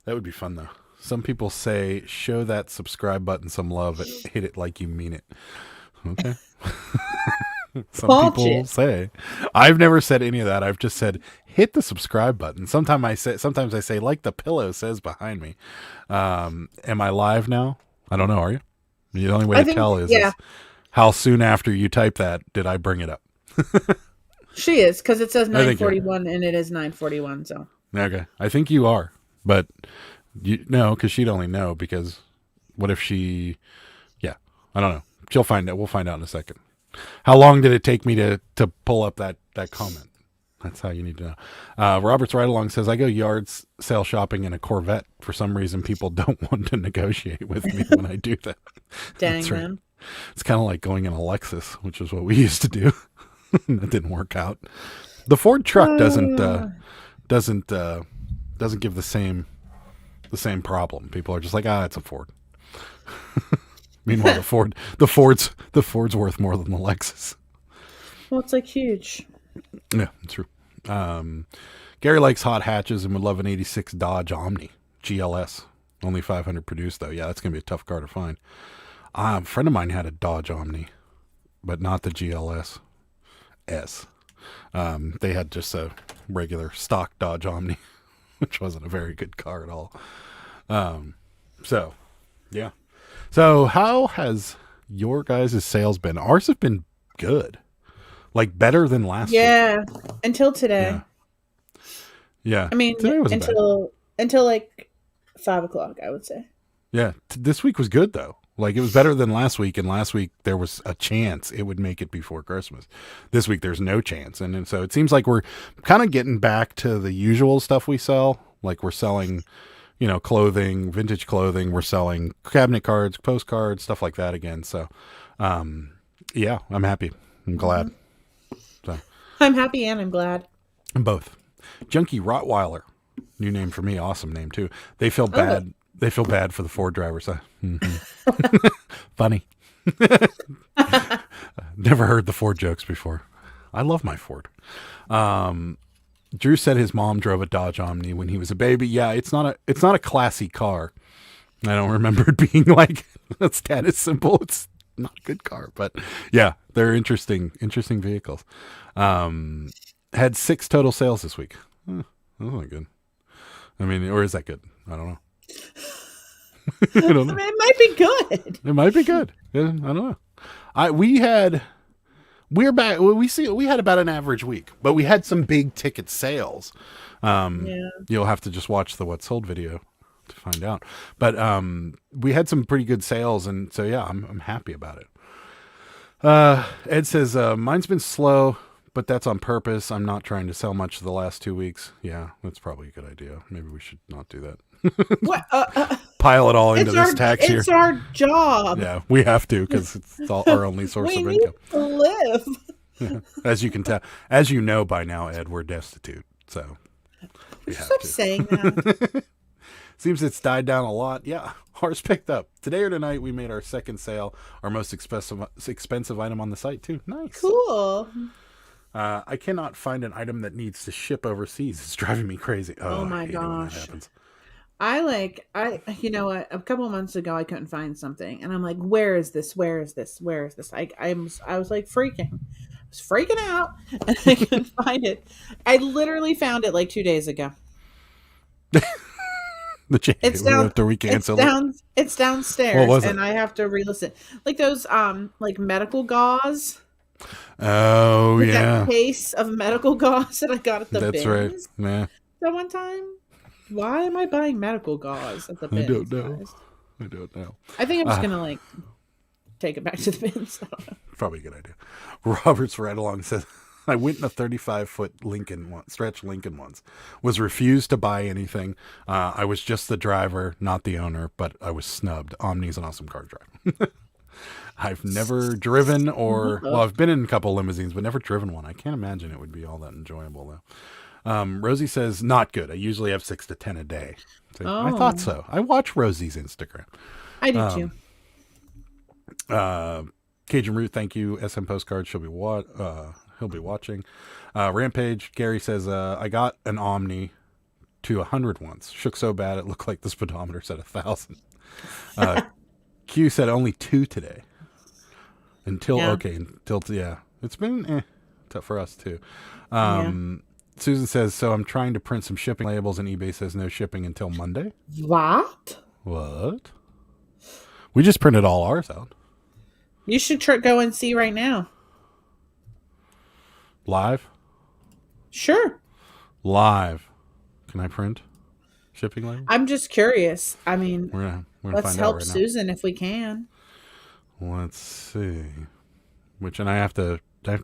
That would be fun, though. Some people say, show that subscribe button some love and hit it like you mean it. Okay. Some Punch people it. say. I've never said any of that. I've just said, hit the subscribe button. Sometimes I say, like the pillow says behind me. Am I live now? I don't know. Are you? The only way I to think- tell is yeah. how soon after you type that did I bring it up? She is, because it says I think you're- 9:41 and it is 9:41. So Okay. I think you are, but because she'd only know because what if she, yeah, I don't know. She'll find out. We'll find out in a second. How long did it take me to pull up that comment? That's how you need to know. Robert's Ride Along says, I go yard sale shopping in a Corvette. For some reason, people don't want to negotiate with me when I do that. dang, That's right. man. It's kind of like going in a Lexus, which is what we used to do. That didn't work out. The Ford truck doesn't give the same problem. People are just like, it's a Ford. Meanwhile, the Ford's worth more than the Lexus. Well, it's like huge. Yeah, true. Gary likes hot hatches and would love an 86 Dodge Omni GLS. Only 500 produced though. Yeah, that's gonna be a tough car to find. A friend of mine had a Dodge Omni, but not the GLS S. They had just a regular stock Dodge Omni, which wasn't a very good car at all. So, yeah. So, how has your guys' sales been? Ours have been good, like better than last week. Yeah, until today. Yeah. Yeah. I mean, Today wasn't bad. until like 5:00, I would say. Yeah. This week was good though. Like it was better than last week, and last week there was a chance it would make it before Christmas. This week there's no chance, and so it seems like we're kind of getting back to the usual stuff we sell. Like we're selling, clothing, vintage clothing. We're selling cabinet cards, postcards, stuff like that again. So, yeah, I'm happy. I'm glad. So I'm happy and I'm glad. both. Junkie Rottweiler, new name for me. Awesome name too. They feel bad. They feel bad for the Ford drivers. Funny. Never heard the Ford jokes before. I love my Ford. Drew said his mom drove a Dodge Omni when he was a baby. Yeah, it's not a classy car. I don't remember it being like a status symbol. It's not a good car, but yeah, they're interesting vehicles. Had 6 total sales this week. That's not good. I mean, or is that good? I don't know. I don't know. I mean, it might be good. It might be good. Yeah, I don't know. We had about an average week, but we had some big ticket sales. Yeah. You'll have to just watch the What Sold video to find out. But we had some pretty good sales, and so yeah, I'm happy about it. Ed says mine's been slow, but that's on purpose. I'm not trying to sell much the last 2 weeks. Yeah, that's probably a good idea. Maybe we should not do that. What? Pile it all into this tax year. It's our job. Yeah, we have to because it's all our only source We of need income. to live. As you can tell, as you know by now, Ed, we're destitute. So we have Stop to. saying that. Seems it's died down a lot. Yeah, ours picked up. Today or tonight, we made our second sale, our most expensive item on the site, too. Nice. Cool. I cannot find an item that needs to ship overseas. It's driving me crazy. Oh my I hate it when that gosh. happens. You know what? A couple of months ago, I couldn't find something, and I'm like, "Where is this? Where is this? Where is this?" I was like freaking, I was freaking out, and I couldn't find it. I literally found it like 2 days ago. The change It's down. after we It's cancel it. down. It's downstairs, What was it? and I have to re-listen. Like those, like medical gauze. Oh Like yeah, that case of medical gauze that I got at the that's bins right. Yeah, that one time. Why am I buying medical gauze at the I bins? don't know. guys? I don't know. I think I'm just gonna like take it back to the bins. I don't know. Probably a good idea. Robert's right along says, I went in a 35-foot stretch Lincoln once. Was refused to buy anything. I was just the driver, not the owner, but I was snubbed. Omni's an awesome car drive. I've never driven I've been in a couple limousines, but never driven one. I can't imagine it would be all that enjoyable, though. Rosie says, not good. I usually have 6 to 10 a day. So I thought so. I watch Rosie's Instagram. I do too. Cajun Root, thank you. SM Postcard, he'll be watching. Rampage, Gary says, I got an Omni to 100 once. Shook so bad it looked like the speedometer said 1,000. Q said only 2 today. It's been tough for us too. Susan says, so I'm trying to print some shipping labels and eBay says no shipping until Monday. What? What? We just printed all ours out. You should go and see right now. Live? Sure. Live. Can I print shipping labels? I'm just curious. I mean, We're gonna let's find help out right Susan if we can. now. Let's see. I have to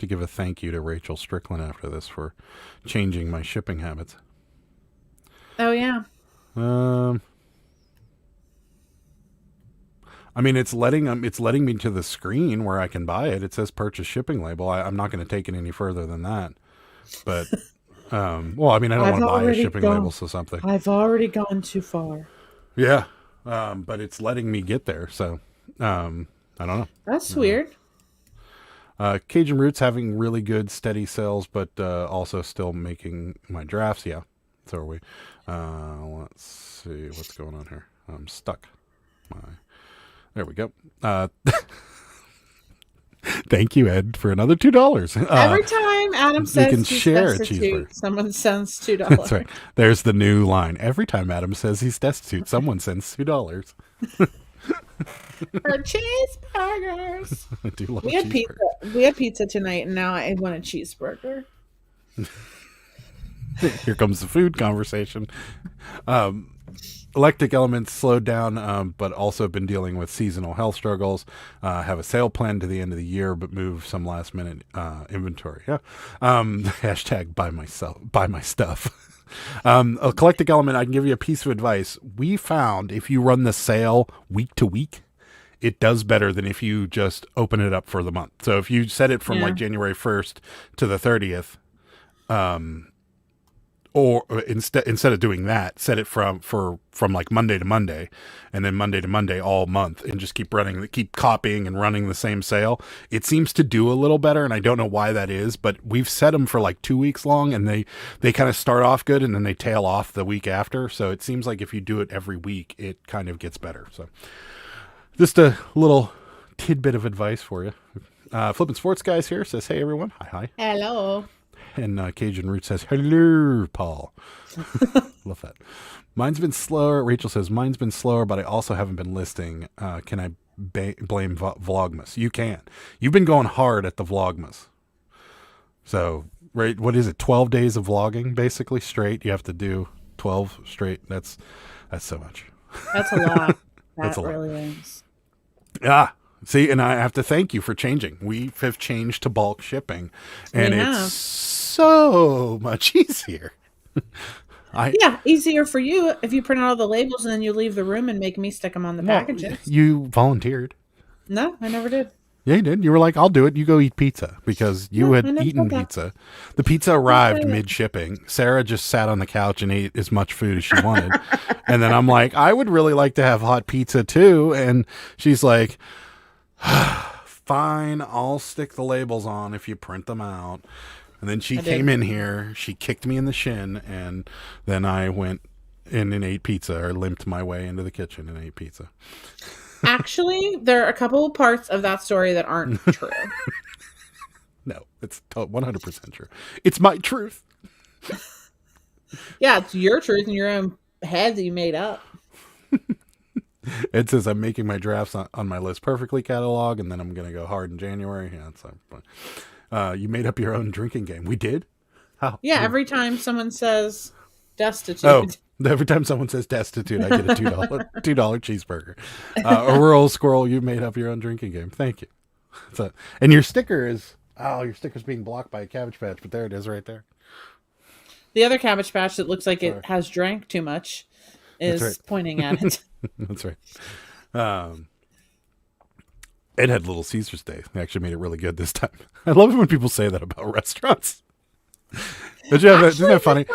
give a thank you to Rachel Strickland after this for changing my shipping habits. Oh yeah. I mean, it's letting me to the screen where I can buy it. It says purchase shipping label. I'm not going to take it any further than that. But, I mean, I don't want to buy a shipping label, so something. I've already gone too far. Yeah. But it's letting me get there. So, I don't know. That's weird. Cajun Roots having really good steady sales, but also still making my drafts. Yeah. So are we. Let's see what's going on here. I'm stuck. There we go. Thank you, Ed, for another $2. Every time Adam says can he's share a destitute, cheeseburger. someone sends $2. That's right. There's the new line. Every time Adam says he's destitute, someone sends $2. For cheeseburgers. I do love We had cheeseburgers. pizza. We had pizza tonight, and now I want a cheeseburger. Here comes the food conversation. Electric Elements slowed down, but also been dealing with seasonal health struggles. Have a sale planned to the end of the year, but move some last minute inventory. Yeah. Hashtag buy my stuff. A Eclectic Element, I can give you a piece of advice. We found if you run the sale week to week, it does better than if you just open it up for the month. So if you set it from like January 1st to the 30th, or instead of doing that, set it from like Monday to Monday, and then Monday to Monday all month, and just keep copying and running the same sale. It seems to do a little better, and I don't know why that is, but we've set them for like 2 weeks long, and they kind of start off good, and then they tail off the week after. So it seems like if you do it every week, it kind of gets better. So just a little tidbit of advice for you. Flippin' Sports Guys here says, hey everyone, hi. Hello. And Cajun Root says, hello, Paul. Love that. Mine's been slower. Rachel says, mine's been slower, but I also haven't been listing. Can I blame Vlogmas? You can. You've been going hard at the Vlogmas. So, right, what is it? 12 days of vlogging, basically, straight. You have to do 12 straight. That's so much. That's a lot. That's a lot. really is. Ah, see, and I have to thank you for changing. We have changed to bulk shipping, and it's so much easier. Yeah, easier for you if you print out all the labels and then you leave the room and make me stick them on the packages. You volunteered. No, I never did. Yeah, you did. You were like, I'll do it. You go eat pizza because you No, I had never eaten said that. pizza. The pizza arrived said that. mid-shipping. Sarah just sat on the couch and ate as much food as she wanted. And then I'm like, I would really like to have hot pizza too. And she's like, fine, I'll stick the labels on if you print them out. And then she came in here, she kicked me in the shin, and then I went in and ate pizza, or limped my way into the kitchen and ate pizza. Actually, there are a couple of parts of that story that aren't true. No, it's 100% true. It's my truth. Yeah, it's your truth in your own head that you made up. It says I'm making my drafts on my list perfectly catalog, and then I'm going to go hard in January. Yeah, it's you made up your own drinking game. We did? How? Yeah, every time someone says destitute. Oh, every time someone says destitute, I get a $2 cheeseburger. Rural Squirrel, you made up your own drinking game. Thank you. And your sticker is, your sticker's being blocked by a Cabbage Patch, but there it is right there. The other Cabbage Patch that looks like it has drank too much is pointing at it. That's right. It had Little Caesars Day. They actually made it really good this time. I love it when people say that about restaurants. Isn't that funny?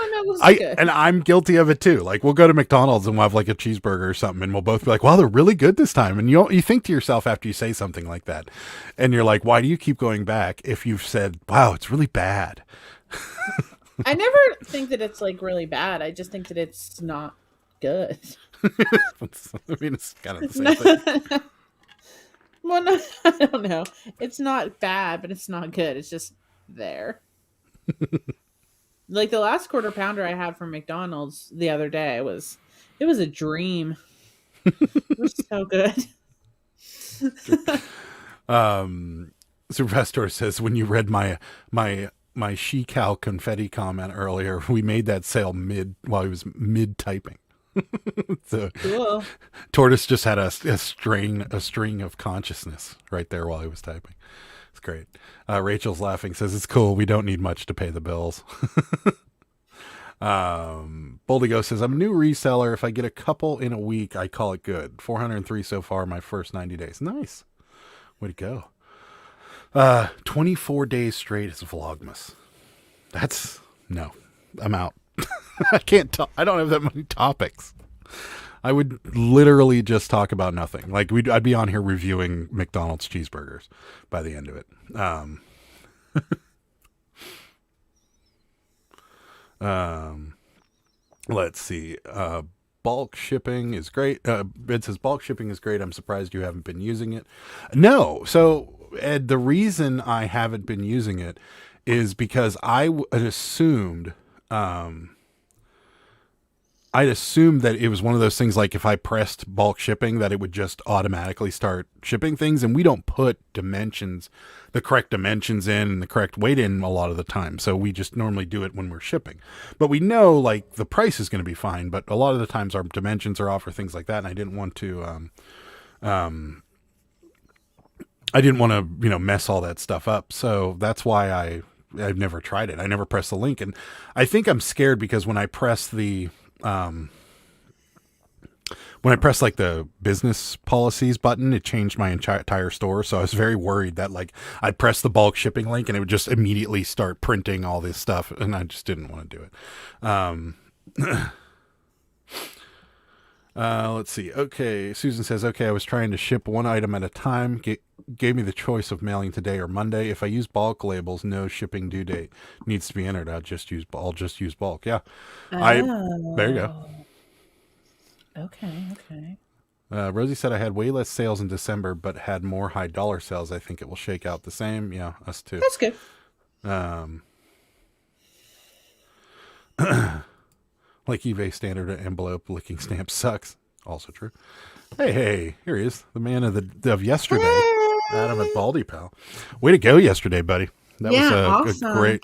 And I'm guilty of it too. Like, we'll go to McDonald's and we'll have like a cheeseburger or something, and we'll both be like, "Wow, they're really good this time." And you think to yourself after you say something like that, and you're like, "Why do you keep going back if you've said, wow, it's really bad?" I never think that it's like really bad. I just think that it's not good. I mean, it's kind of the same thing. Well, no, I don't know. It's not bad, but it's not good. It's just there. Like the last quarter pounder I had from McDonald's the other day was a dream. It was so good. Super Pastor says, when you read my she cow confetti comment earlier, we made that sale while he was mid typing. So Cool. Tortoise just had a string of consciousness right there while he was typing. It's great. Rachel's laughing, says it's cool. We don't need much to pay the bills. Boldigo says, I'm a new reseller. If I get a couple in a week, I call it good. 403 so far my first 90 days. Nice. Way to go. 24 days straight is Vlogmas. No, I'm out. I can't talk. I don't have that many topics. I would literally just talk about nothing. Like I'd be on here reviewing McDonald's cheeseburgers by the end of it. Let's see. Bulk shipping is great. It says bulk shipping is great. I'm surprised you haven't been using it. No. So Ed, the reason I haven't been using it is because I'd assumed that it was one of those things like if I pressed bulk shipping that it would just automatically start shipping things, and we don't put the correct dimensions in and the correct weight in a lot of the time. So we just normally do it when we're shipping. But we know like the price is going to be fine, but a lot of the times our dimensions are off or things like that, and I didn't want to mess all that stuff up. So that's why I've never tried it. I never pressed the link, and I think I'm scared because when I press like the business policies button, it changed my entire store. So I was very worried that like I'd press the bulk shipping link and it would just immediately start printing all this stuff. And I just didn't want to do it. Let's see. Okay. Susan says, okay, I was trying to ship one item at a time. Gave me the choice of mailing today or Monday. If I use bulk labels, no shipping due date needs to be entered. I'll just use bulk. Yeah. There you go. Okay. Rosie said I had way less sales in December, but had more high dollar sales. I think it will shake out the same. Yeah, us too. That's good. Like eBay standard envelope licking stamp sucks. Also true. Hey, here he is, the man of yesterday. Hey! Adam at Baldy Pal. Way to go yesterday, buddy. That was awesome. a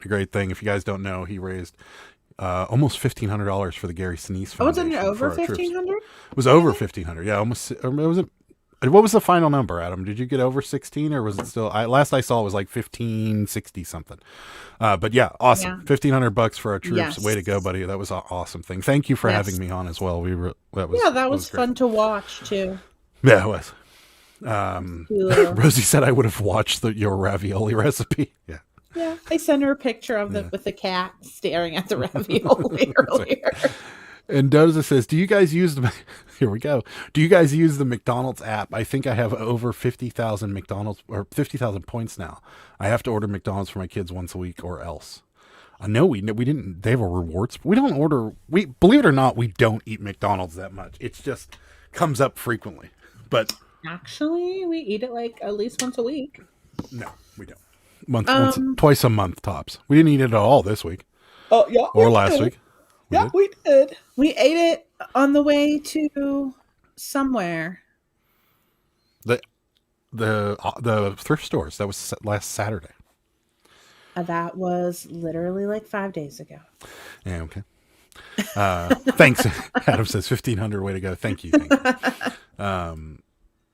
great thing. If you guys don't know, he raised almost $1,500 for the Gary Sinise Foundation. Oh, was it over for our troops. $1,500? It was over $1,500. Yeah, almost. Or was it? What was the final number, Adam? Did you get over 16 or was it still, last I saw it was like 1560 something. But yeah, awesome. Yeah. $1,500 for our troops. Yes. Way to go, buddy. That was an awesome thing. Thank you for Yes. having me on as well. That was great. fun to watch too. Yeah, it was. Cool. Rosie said I would have watched your ravioli recipe. Yeah. Yeah, I sent her a picture of with the cat staring at the ravioli earlier. And Doza says, do you guys use the, here we go. Do you guys use the McDonald's app? I think I have over 50,000 McDonald's or 50,000 points now. I have to order McDonald's for my kids once a week or else. I know we didn't, they have a rewards. We don't order, believe it or not, we don't eat McDonald's that much. It's just comes up frequently, but Actually, we eat it like at least once a week. no, we don't. Once, twice a month tops. We didn't eat it at all this week. Oh yeah, Or last week. We did. We ate it on the way to somewhere. The thrift stores. That was last Saturday. That was literally like 5 days ago. Yeah, okay. Thanks. Adam says 1,500. Way to go. Thank you.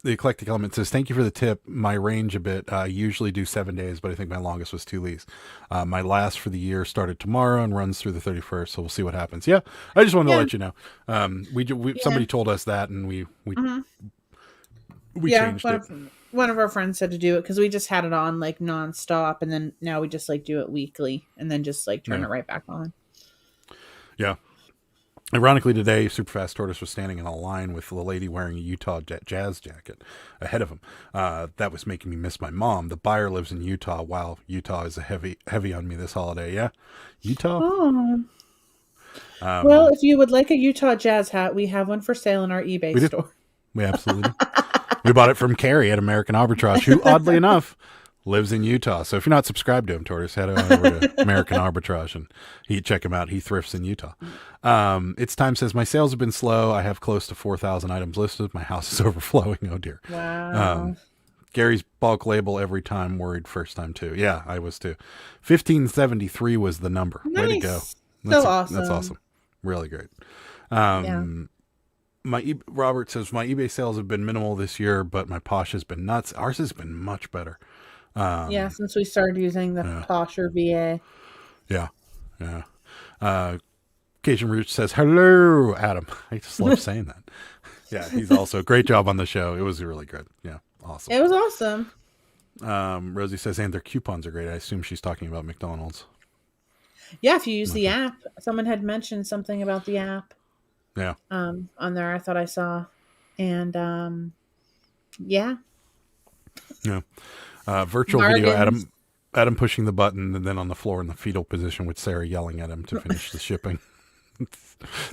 The Eclectic Element says, thank you for the tip. My range a bit. I usually do 7 days, but I think my longest was 2 leagues. My last for the year started tomorrow and runs through the 31st, so we'll see what happens. Yeah, I just wanted to let you know. Somebody told us that, and we changed it. One of our friends said to do it because we just had it on like nonstop, and then now we just like do it weekly, and then just like turn it right back on. Yeah. Ironically, today, Superfast Tortoise was standing in a line with the lady wearing a Utah Jazz jacket ahead of him. That was making me miss my mom. The buyer lives in Utah, while Utah is a heavy on me this holiday. Yeah, Utah. Oh. Well, if you would like a Utah Jazz hat, we have one for sale in our eBay store. We absolutely do. We bought it from Carrie at American Arbitrage, who, oddly enough, lives in Utah. So if you're not subscribed to him, Tortoise, head over to American Arbitrage and check him out. He thrifts in Utah. It's Time says, my sales have been slow. I have close to 4,000 items listed. My house is overflowing. Oh dear. Wow. Gary's bulk label every time, worried first time too. Yeah, I was too. 1573 was the number. Nice. Way to go. Awesome. That's awesome. Really great. Yeah. Robert says, my eBay sales have been minimal this year, but my Posh has been nuts. Ours has been much better. Since we started using the Posher VA. Yeah. Cajun Roots says, hello, Adam. I just love saying that. Yeah, he's also great job on the show. It was really good. Yeah, awesome. It was awesome. Rosie says, and their coupons are great. I assume she's talking about McDonald's. Yeah, if you use the app. Someone had mentioned something about the app. Yeah. On there, I thought I saw. And, yeah. Yeah. Virtual video, Adam pushing the button and then on the floor in the fetal position with Sarah yelling at him to finish the shipping.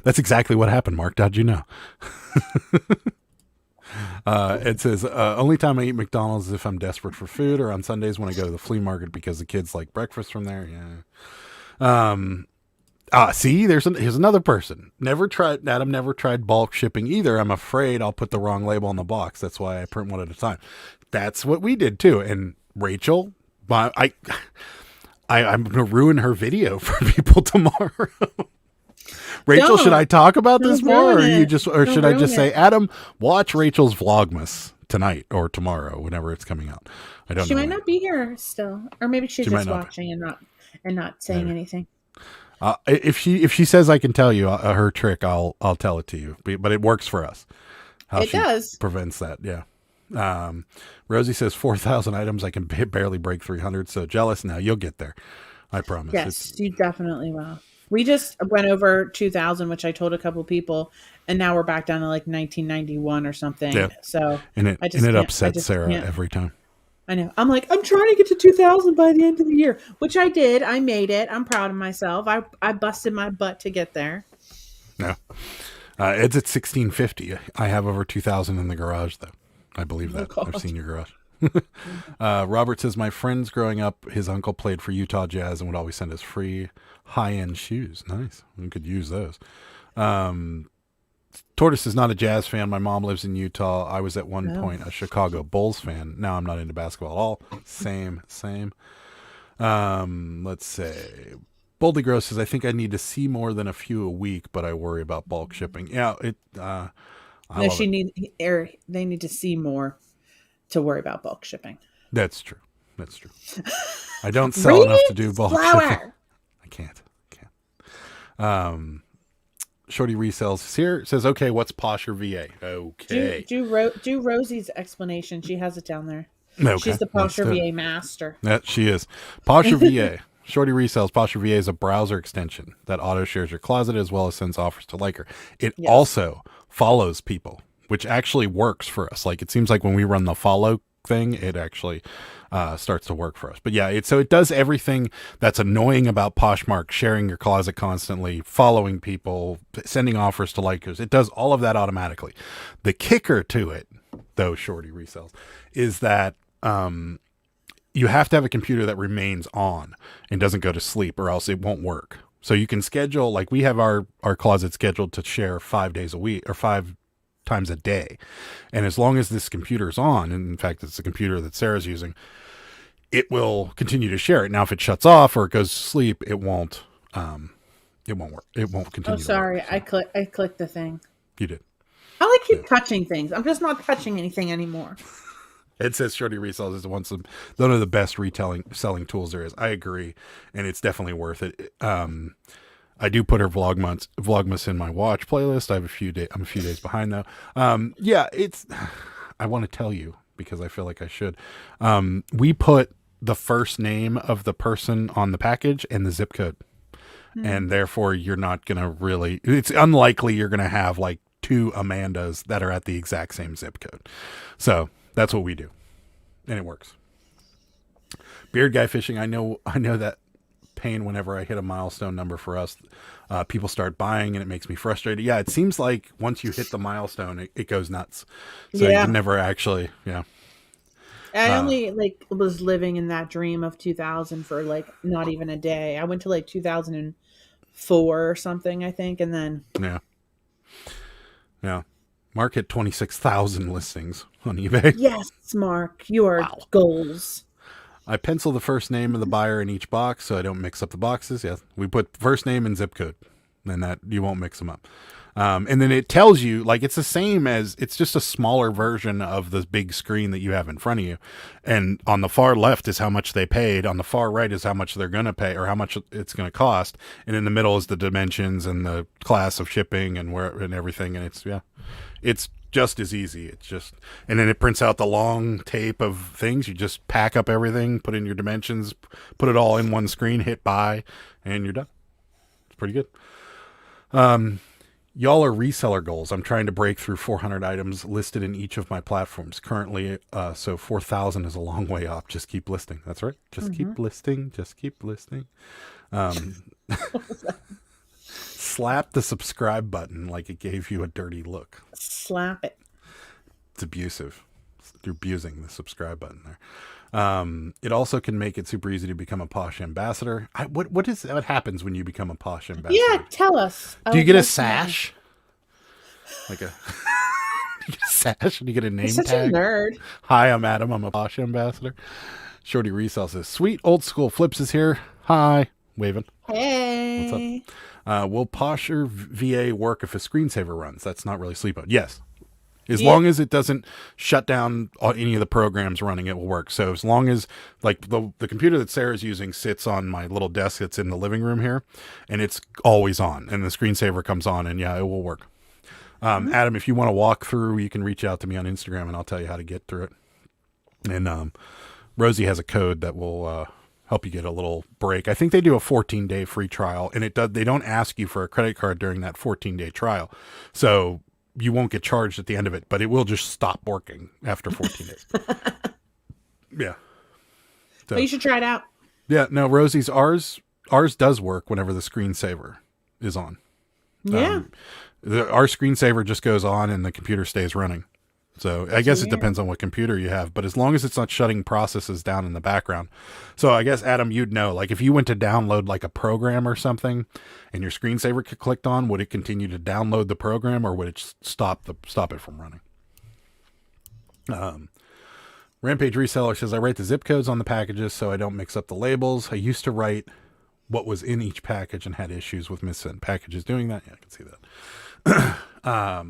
That's exactly what happened, Mark. How'd you know? It says, only time I eat McDonald's is if I'm desperate for food or on Sundays when I go to the flea market because the kids like breakfast from there. Yeah. See, here's another person. Adam never tried bulk shipping either. I'm afraid I'll put the wrong label on the box. That's why I print one at a time. That's what we did too. And Rachel, I'm going to ruin her video for people tomorrow. Rachel, should I talk about this more, or should I just say, Adam, watch Rachel's Vlogmas tonight or tomorrow, whenever it's coming out? I don't know. She might not be here still, or maybe she's just watching and not saying anything. If she says I can tell you her trick, I'll tell it to you. But it works for us. It does. Prevents that. Yeah. Rosie says 4,000 items. I can barely break 300. So jealous. Now you'll get there. I promise. Yes, you definitely will. We just went over 2,000, which I told a couple people, and now we're back down to like 1991 or something. Yeah. So it upsets Sarah every time. I know. I'm like, I'm trying to get to 2,000 by the end of the year, which I did. I made it. I'm proud of myself. I busted my butt to get there. No. It's at 1,650. I have over 2,000 in the garage, though. I believe that. I've seen your garage. Robert says, my friends growing up, his uncle played for Utah Jazz and would always send us free high-end shoes. Nice. We could use those. Tortoise is not a Jazz fan. My mom lives in Utah. I was at one point a Chicago Bulls fan. Now I'm not into basketball at all. Same. Let's say Boldy Gross says, I think I need to see more than a few a week, but I worry about bulk shipping. Yeah, I No, love it. they need to see more to worry about bulk shipping. That's true. That's true. I don't sell enough to Read do bulk shipping. slower. I can't. Shorty Resells here says, okay, what's Posher VA? Okay. Do Rosie's explanation. She has it down there. Okay. She's the Let's Posher do it. VA master. That she is. Posher VA. Shorty Resells. Posher VA is a browser extension that auto shares your closet as well as sends offers to Liker. It Yes. also follows people, which actually works for us. Like, it seems like when we run the follow thing, it actually starts to work for us. But yeah, it does everything that's annoying about Poshmark, sharing your closet constantly, following people, sending offers to Likers. It does all of that automatically. The kicker to it, though, Shorty Resells, is that you have to have a computer that remains on and doesn't go to sleep, or else it won't work. So you can schedule, like we have our closet scheduled to share 5 days a week or 5 times a day. And as long as this computer is on, and in fact, it's the computer that Sarah's using, it will continue to share it. Now, if it shuts off or it goes to sleep, it won't work. It won't continue. Oh, sorry. To work, I clicked the thing. You did. I keep touching things. I'm just not touching anything anymore. It says Shorty Resells is one of the best selling tools there is. I agree, and it's definitely worth it. I do put her Vlogmas in my watch playlist. I'm a few days behind though. Yeah, I want to tell you because I feel like I should. We put the first name of the person on the package and the zip code, and therefore you're not gonna really. It's unlikely you're gonna have like 2 Amandas that are at the exact same zip code. So that's what we do, and it works. Beard Guy Fishing. I know that pain whenever I hit a milestone number for us. People start buying and it makes me frustrated. Yeah, it seems like once you hit the milestone, it goes nuts. So you can never actually, I only was living in that dream of 2000 for not even a day. I went to 2004 or something, I think, and then yeah. Mark hit 26,000 listings on eBay. Yes, Mark, your goals. I pencil the first name of the buyer in each box so I don't mix up the boxes. Yeah, we put first name and zip code, and that you won't mix them up. And then it tells you, it's the same as, it's just a smaller version of the big screen that you have in front of you. And on the far left is how much they paid. On the far right is how much they're going to pay or how much it's going to cost. And in the middle is the dimensions and the class of shipping and everything. And it's just as easy. And then it prints out the long tape of things. You just pack up everything, put in your dimensions, put it all in one screen, hit buy, and you're done. It's pretty good. Y'all are reseller goals. I'm trying to break through 400 items listed in each of my platforms currently. So 4,000 is a long way off. Just keep listing. That's right. Just keep listing. Just keep listing. Slap the subscribe button like it gave you a dirty look. Slap it. It's abusive. You're abusing the subscribe button there. It also can make it super easy to become a Posh ambassador. What happens when you become a Posh ambassador? Yeah, tell us. Do you get a sash? Like a you get a sash and you get a name You're such tag? a nerd. Hi, I'm Adam. I'm a Posh ambassador. Shorty Resell says, sweet old school Flips is here. Hi. Waving. Hey. What's up? Will Posher VA work if a screensaver runs? That's not really sleep mode. Yes. As long as it doesn't shut down any of the programs running, it will work. So as long as the computer that Sarah's using sits on my little desk that's in the living room here, and it's always on, and the screensaver comes on, and it will work. Adam, if you want to walk through, you can reach out to me on Instagram, and I'll tell you how to get through it. And Rosie has a code that will help you get a little break. I think they do a 14-day free trial, and they don't ask you for a credit card during that 14-day trial. So you won't get charged at the end of it, but it will just stop working after 14 days. Yeah. So, Well, you should try it out. Yeah, no, Rosie's, ours does work whenever the screensaver is on. Yeah. Our screensaver just goes on and the computer stays running. So I guess it depends on what computer you have, but as long as it's not shutting processes down in the background. So I guess, Adam, you'd know, if you went to download a program or something and your screensaver clicked on, would it continue to download the program or would it stop it from running? Rampage Reseller says, I write the zip codes on the packages so I don't mix up the labels. I used to write what was in each package and had issues with missing packages doing that. Yeah, I can see that.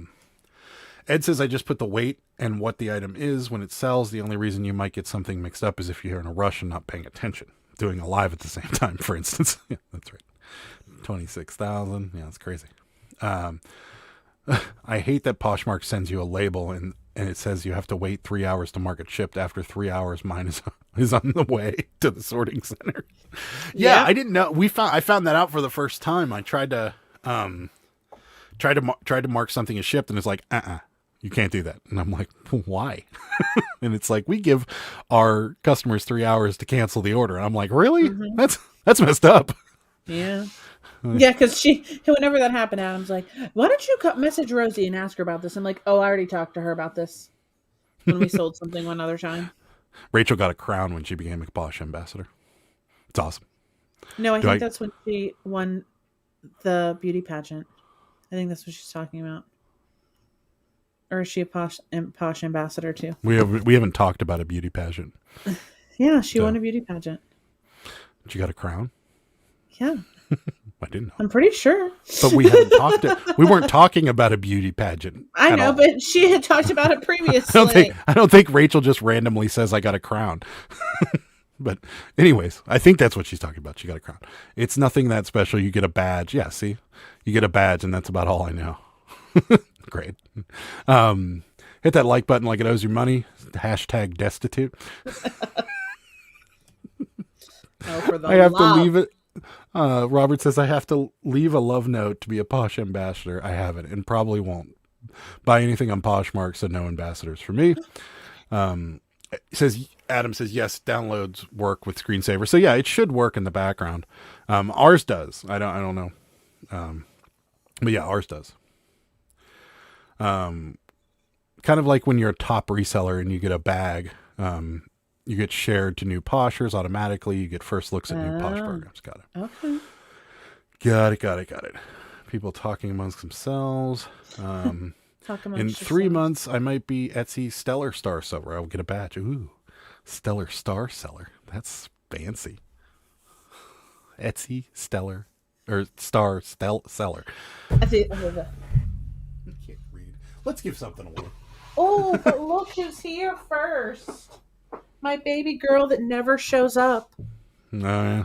Ed says, I just put the weight and what the item is when it sells. The only reason you might get something mixed up is if you're in a rush and not paying attention. Doing a live at the same time, for instance. Yeah, that's right. 26,000. Yeah, that's crazy. I hate that Poshmark sends you a label and it says you have to wait 3 hours to mark it shipped. After 3 hours, mine is on the way to the sorting center. Yeah, I didn't know. I found that out for the first time. I tried to mark something as shipped, and it's like, you can't do that. And I'm like, why? And it's like, we give our customers 3 hours to cancel the order. And I'm like, really? That's messed up. Yeah. Yeah, because whenever that happened, Adam's like, why don't you message Rosie and ask her about this? I'm like, oh, I already talked to her about this when we sold something one other time. Rachel got a crown when she became a Posh ambassador. It's awesome. No, I think that's when she won the beauty pageant. I think that's what she's talking about. Or is she a posh ambassador too? We haven't talked about a beauty pageant. Yeah, she won a beauty pageant. She got a crown? Yeah. I didn't know. I'm pretty sure. But we haven't we weren't talking about a beauty pageant. I know, but she had talked about it previously. I don't think Rachel just randomly says I got a crown. But anyways, I think that's what she's talking about. She got a crown. It's nothing that special. You get a badge. Yeah, see? You get a badge, and that's about all I know. Great. Hit that like button like it owes you money. Hashtag destitute. I have to leave it. Robert says I have to leave a love note to be a Posh ambassador. I haven't and probably won't buy anything on Poshmark, so no ambassadors for me. Adam says yes, downloads work with screensaver. So yeah, it should work in the background. Ours does. I don't know. But yeah, ours does. Kind of like when you're a top reseller and you get a bag, you get shared to new Poshers automatically. You get first looks at new Posh programs. Got it. Okay. Got it. People talking amongst themselves. In 3 months, I might be Etsy Stellar Star Seller. I will get a badge. Ooh, Stellar Star Seller. That's fancy. Etsy Stellar or Star Seller. I love that. I can't read. Let's give something away. Oh, but look who's here first. My baby girl that never shows up. Oh, yeah.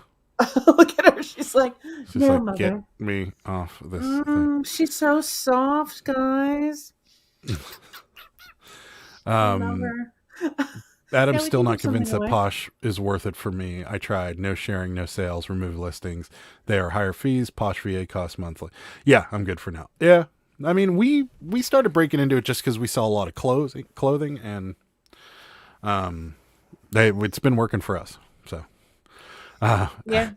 Look at her. She's like, no, like, mother. get me off this thing. She's so soft, guys. I love her. Adam's we still can not give something convinced that away. Posh is worth it for me. I tried. No sharing, no sales, remove listings. They are higher fees. Posh VA costs monthly. Yeah, I'm good for now. Yeah. I mean, we started breaking into it just because we saw a lot of clothing and it's been working for us. So, Yeah.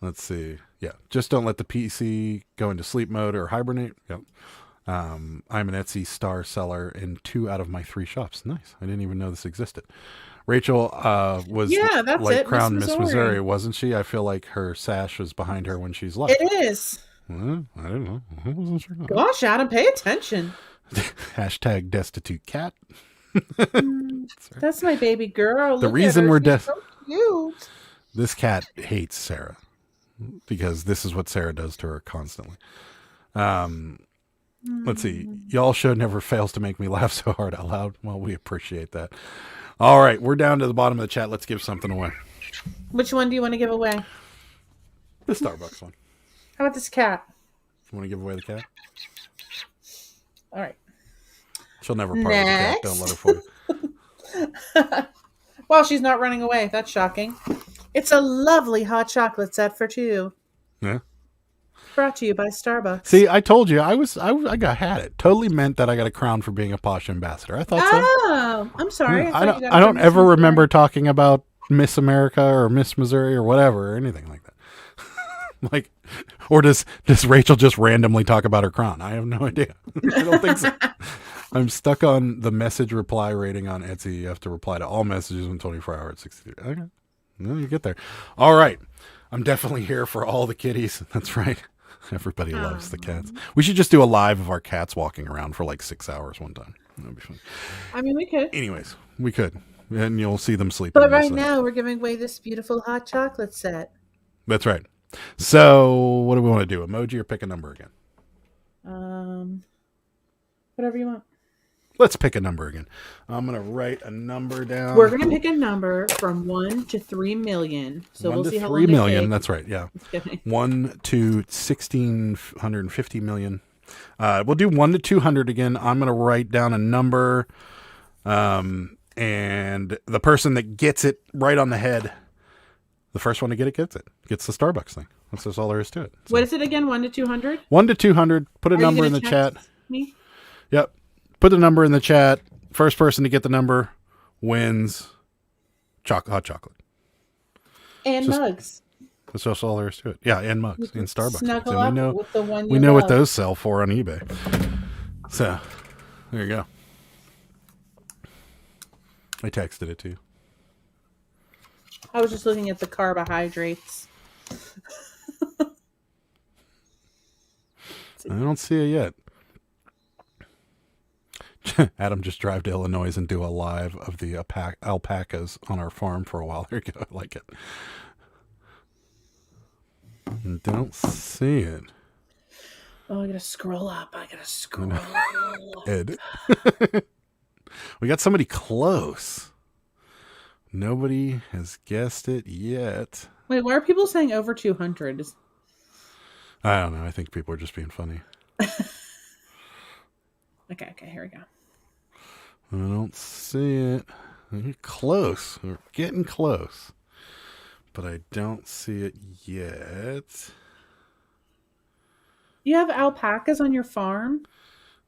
let's see. Yeah. Just don't let the PC go into sleep mode or hibernate. Yep. I'm an Etsy Star Seller in 2 out of my 3 shops. Nice. I didn't even know this existed. Rachel was that's like it, Crown Miss Miss Missouri. Missouri, wasn't she? I feel like her sash was behind her when she's left. It is. I didn't know. I wasn't sure. Gosh, Adam, pay attention. Hashtag destitute cat. That's my baby girl. The Look reason at her. we're She's so cute. This cat hates Sarah because this is what Sarah does to her constantly. Let's see. Y'all show never fails to make me laugh so hard out loud. Well, we appreciate that. All right. We're down to the bottom of the chat. Let's give something away. Which one do you want to give away? The Starbucks one. How about this cat? You want to give away the cat? All right. She'll never part with the cat. Don't let her for you. Well, she's not running away. That's shocking. It's a lovely hot chocolate set for 2. Yeah. Brought to you by Starbucks. See, I told you I had it. Totally meant that I got a crown for being a Posh ambassador. I thought so. Oh, I'm sorry. I don't ever remember talking about Miss America or Miss Missouri or whatever or anything like that. Like, or does Rachel just randomly talk about her crown? I have no idea. I don't think so. I'm stuck on the message reply rating on Etsy. You have to reply to all messages in 24 hours. 63. Okay. Well, you get there. All right. I'm definitely here for all the kitties. That's right. Everybody loves the cats. We should just do a live of our cats walking around for like 6 hours one time. That'd be fun. I mean, we could. Anyways, we could. And you'll see them sleeping. But right now, we're giving away this beautiful hot chocolate set. That's right. So, what do we want to do? Emoji or pick a number again? Whatever you want. let's pick a number again. I'm gonna write a number down. We're gonna pick a number from 1 to 3 million. So 1 we'll to see how 3 long million. It takes. That's right. Yeah. Just kidding. 1 to 1,650 million. We'll do 1 to 200 again. I'm gonna write down a number, and the person that gets it right on the head, the first one to get it gets it. Gets the Starbucks thing. That's just all there is to it. So, What is it again? 1 to 200? 1 to 200. Put a Are you number in gonna the chat. text me? Yep. Put the number in the chat. First person to get the number wins hot chocolate. And Just- mugs. That's just all there is to it. Yeah, and mugs in Starbucks. Snuggle And up we know with the one you we know what love. those sell for on eBay. So there you go. I texted it to you. I was just looking at the carbohydrates. I don't see it yet. Adam just drive to Illinois and do a live of the alpacas on our farm for a while. There you go. I like it. Don't see it. Oh, I gotta scroll up. Ed. We got somebody close. Nobody has guessed it yet. Wait, why are people saying over 200? I don't know. I think people are just being funny. Okay, here we go. I don't see it. We're close. We're getting close. But I don't see it yet. You have alpacas on your farm?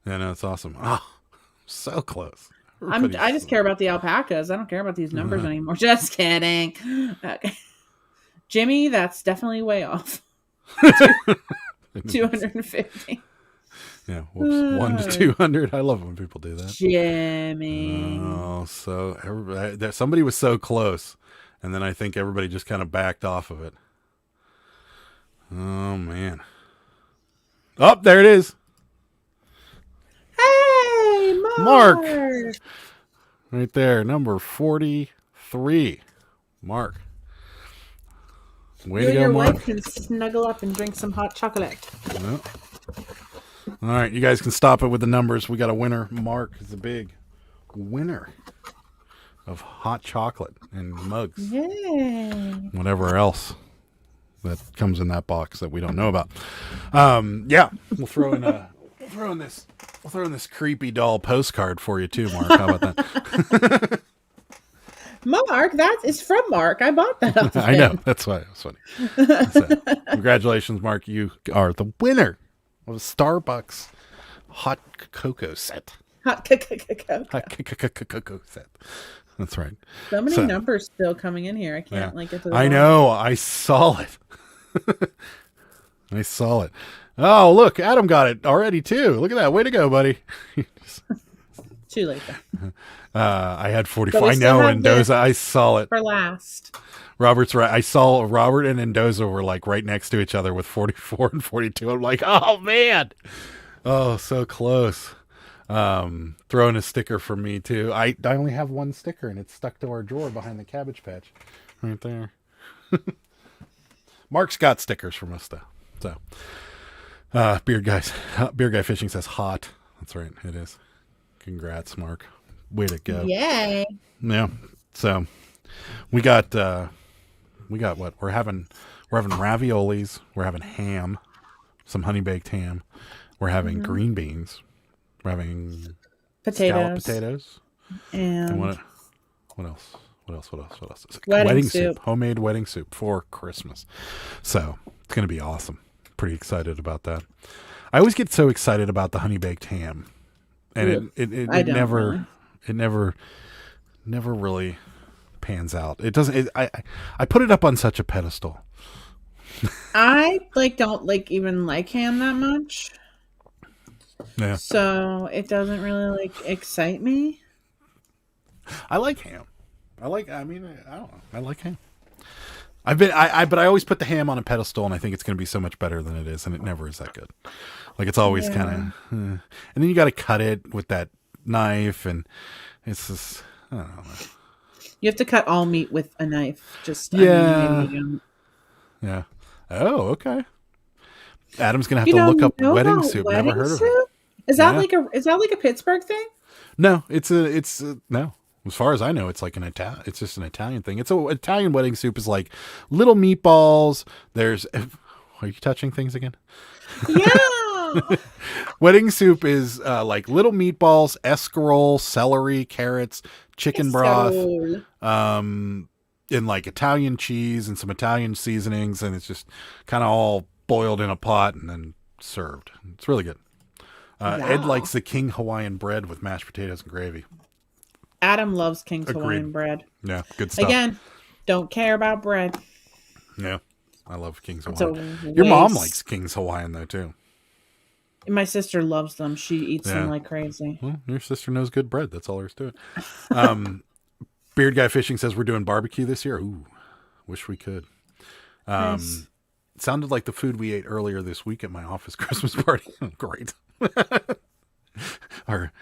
Yeah, no, it's awesome. Oh, so close. I just care about the alpacas. I don't care about these numbers anymore. Just kidding. Okay. Jimmy, that's definitely way off. 250. Yeah, whoops. 1 to 200. I love it when people do that. Jimmy. Oh, so everybody, somebody was so close, and then I think everybody just kind of backed off of it. Oh man! Oh, there it is. Hey, Mark. Mark. Right there, number 43. Mark. Way You to and go, your Mark. wife can snuggle up and drink some hot chocolate. Well, all right, you guys can stop it with the numbers. We got a winner. Mark is the big winner of hot chocolate and mugs. Yay. Whatever else that comes in that box that we don't know about. Yeah, we'll throw in this creepy doll postcard for you too, Mark. How about that? Mark, that is from Mark. I bought that off of I know. him. That's why it was funny. So, congratulations, Mark. You are the winner of a Starbucks hot cocoa set. Hot cocoa. Hot cocoa set. That's right. So many So- numbers still coming in here. I can't Yeah. get to the I bottom. know. I saw it. I saw it. Oh, look. Adam got it already, too. Look at that. Way to go, buddy. Too late though. I had 45. But we I still know, have Mendoza. this. I saw it. For last. Robert's right. I saw Robert and Mendoza were like right next to each other with 44 and 42. I'm like, oh, man. Oh, so close. Throwing a sticker for me, too. I only have one sticker, and it's stuck to our drawer behind the Cabbage Patch. Right there. Mark's got stickers from us, though. So, Beard Guy Fishing says hot. That's right. It is. Congrats, Mark. Way to go. Yay. Yeah. So we got what? We're having raviolis, we're having ham, some honey baked ham, we're having green beans, we're having scalloped potatoes. And what else? Wedding soup. Homemade wedding soup for Christmas. So it's gonna be awesome. Pretty excited about that. I always get so excited about the honey baked ham. And I don't really. it never really pans out. It doesn't. I put it up on such a pedestal. I don't even like ham that much. Yeah, So it doesn't really excite me. I like ham. I don't know. I like ham. But I always put the ham on a pedestal, and I think it's going to be so much better than it is, and it never is that good. Like it's always kind of, and then you got to cut it with that knife, and it's just I don't know. You have to cut all meat with a knife. Just Yeah. maybe you don't. Yeah. Oh, okay. Adam's gonna have You to don't look up know wedding about soup. wedding Never heard of it. soup? Is that Yeah. like a Pittsburgh thing? No, no. As far as I know, it's like it's just an Italian thing. Italian wedding soup is like little meatballs. There's, are you touching things again? Yeah. Wedding soup is like little meatballs, escarole, celery, carrots, chicken broth, and like Italian cheese and some Italian seasonings, and it's just kind of all boiled in a pot and then served. It's really good. Ed likes the King Hawaiian bread with mashed potatoes and gravy. Adam loves King's Hawaiian bread. Yeah, good stuff. Again, don't care about bread. Yeah, I love King's It's Hawaiian. Your mom likes King's Hawaiian though too. My sister loves them. She eats them like crazy. Well, your sister knows good bread. That's all there is to it. Beard Guy Fishing says we're doing barbecue this year. Ooh, wish we could. Nice. Sounded like the food we ate earlier this week at my office Christmas party. Great. Our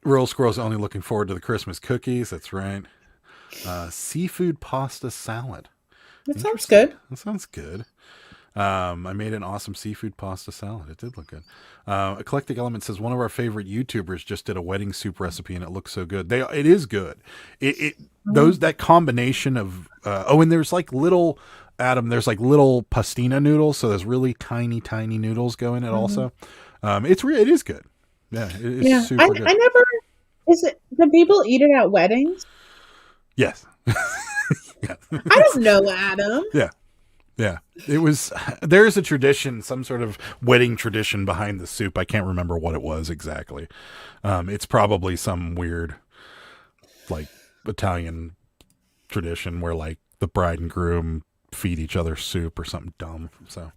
Rural Squirrel's only looking forward to the Christmas cookies. That's right. Seafood pasta salad. That sounds good. That sounds good. I made an awesome seafood pasta salad. It did look good. Eclectic Element says one of our favorite YouTubers just did a wedding soup recipe and it looks so good. It is good. That combination of and there's like little there's like little pastina noodles, so there's really tiny noodles go in it also. It is good. Yeah, it is super good. I never. Do people eat it at weddings? Yes. Yeah. I don't know, Adam. Yeah. Yeah. There's a tradition, some sort of wedding tradition behind the soup. I can't remember what it was exactly. It's probably some weird, like, Italian tradition where, like, the bride and groom feed each other soup or something dumb. So,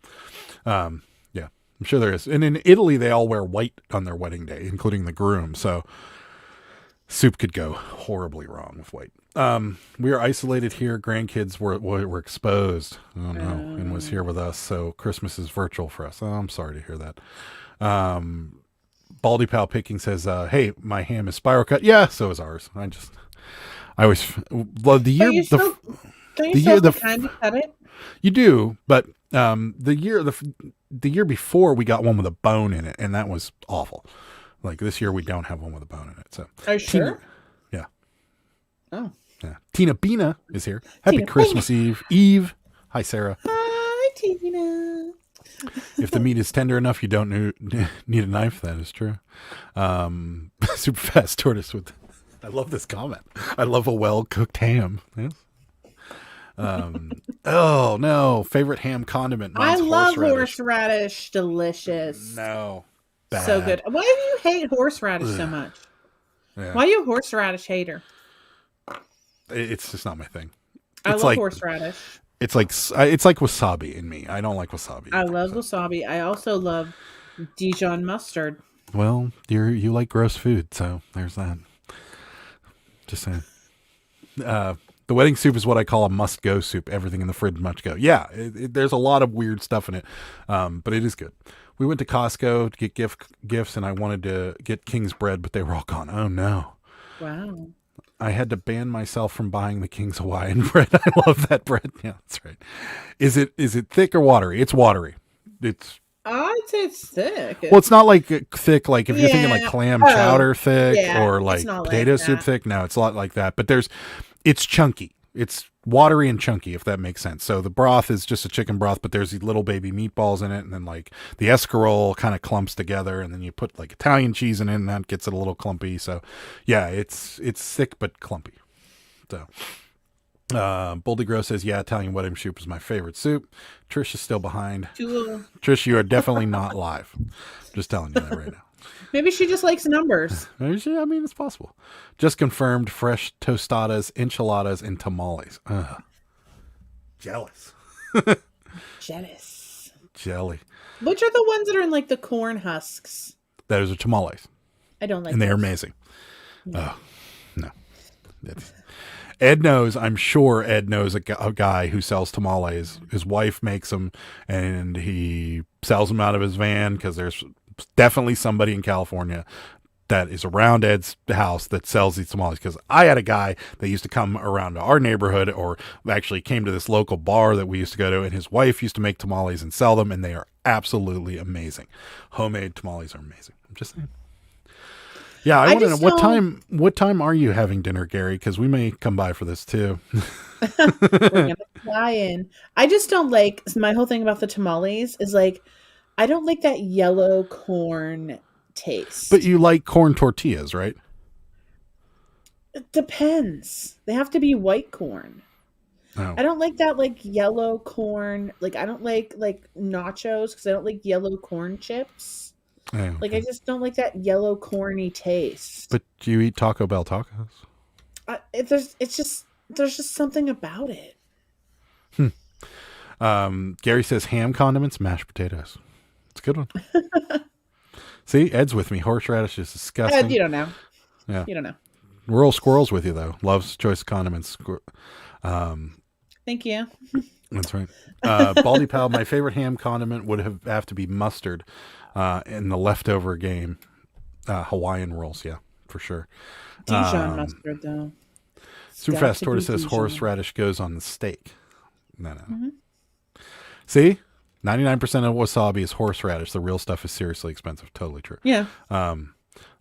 yeah, I'm sure there is. And in Italy, they all wear white on their wedding day, including the groom. So soup could go horribly wrong with white. We are isolated here. Grandkids were exposed. Oh no, and was here with us. So Christmas is virtual for us. Oh, I'm sorry to hear that. Baldy Pal Picking says, "Hey, my ham is spiral cut." Yeah, so is ours. I always love the year. Kind of cut it? You do, but the year before we got one with a bone in it, and that was awful. Like this year, we don't have one with a bone in it. So, are you sure? Yeah. Oh. Yeah. Tina Bina is here. Happy Christmas Eve. Eve. Hi, Sarah. Hi, Tina. If the meat is tender enough, you don't need a knife. That is true. Super fast tortoise with. I love this comment. I love a well-cooked ham. Yes. Oh no! Favorite ham condiment. Mine's I love horseradish. Delicious. No. Bad. So good. Why do you hate horseradish so much? Yeah. Why are you a horseradish hater? It's just not my thing. I love horseradish. It's like wasabi in me. I don't like wasabi. I love wasabi. I also love Dijon mustard. Well, you like gross food, so there's that. Just saying. The wedding soup is what I call a must-go soup. Everything in the fridge must go. Yeah, there's a lot of weird stuff in it, but it is good. We went to Costco to get gifts, and I wanted to get King's bread, but they were all gone. Oh, no. Wow. I had to ban myself from buying the King's Hawaiian bread. I love that bread. Yeah, that's right. Is it thick or watery? It's watery. I'd say it's thick. Well, it's not like thick, like if you're thinking like clam chowder thick or like potato soup thick. No, it's a lot like that. But it's chunky. It's watery and chunky, if that makes sense. So the broth is just a chicken broth, but there's these little baby meatballs in it, and then like the escarole kind of clumps together, and then you put like Italian cheese in it, and that gets it a little clumpy. So yeah, it's thick but clumpy. So Boldy Grow says, yeah, Italian wedding soup is my favorite soup. Trish is still behind. Trish, you are definitely not live. Just telling you that right now. Maybe she just likes numbers. Maybe I mean, it's possible. Just confirmed fresh tostadas, enchiladas, and tamales. Jealous. Jealous. Jelly. Which are the ones that are in like the corn husks? Those are tamales. I don't like and they're amazing. No. Oh, no. Ed knows, I'm sure Ed knows a guy who sells tamales. His wife makes them, and he sells them out of his van because there's definitely somebody in California that is around Ed's house that sells these tamales. Because I had a guy that used to come around to our neighborhood, or actually came to this local bar that we used to go to, and his wife used to make tamales and sell them, and they are absolutely amazing. Homemade tamales are amazing. I'm just saying. Yeah, I want to know just what don't- time. What time are you having dinner, Gary? Because we may come by for this too. We're gonna fly in. I just don't like my whole thing about the tamales is like I don't like that yellow corn taste. But you like corn tortillas, right? It depends. They have to be white corn. Oh. I don't like that like yellow corn. Like I don't like nachos because I don't like yellow corn chips. Oh, Like okay. I just don't like that yellow corny taste. But do you eat Taco Bell tacos? There's just something about it. Gary says ham condiments, mashed potatoes. It's a good one. See, Ed's with me. Horseradish is disgusting. You don't know. Yeah. You don't know. Rural Squirrel's with you though. Loves choice condiments. Thank you. That's right. Baldy Pal, my favorite ham condiment would have to be mustard in the leftover game. Hawaiian rolls, yeah, for sure. Dijon mustard though. It's got Superfast to Tortoise be says Dijon. horseradish goes on the steak. No. Mm-hmm. See? 99% of wasabi is horseradish. The real stuff is seriously expensive. Totally true. Yeah.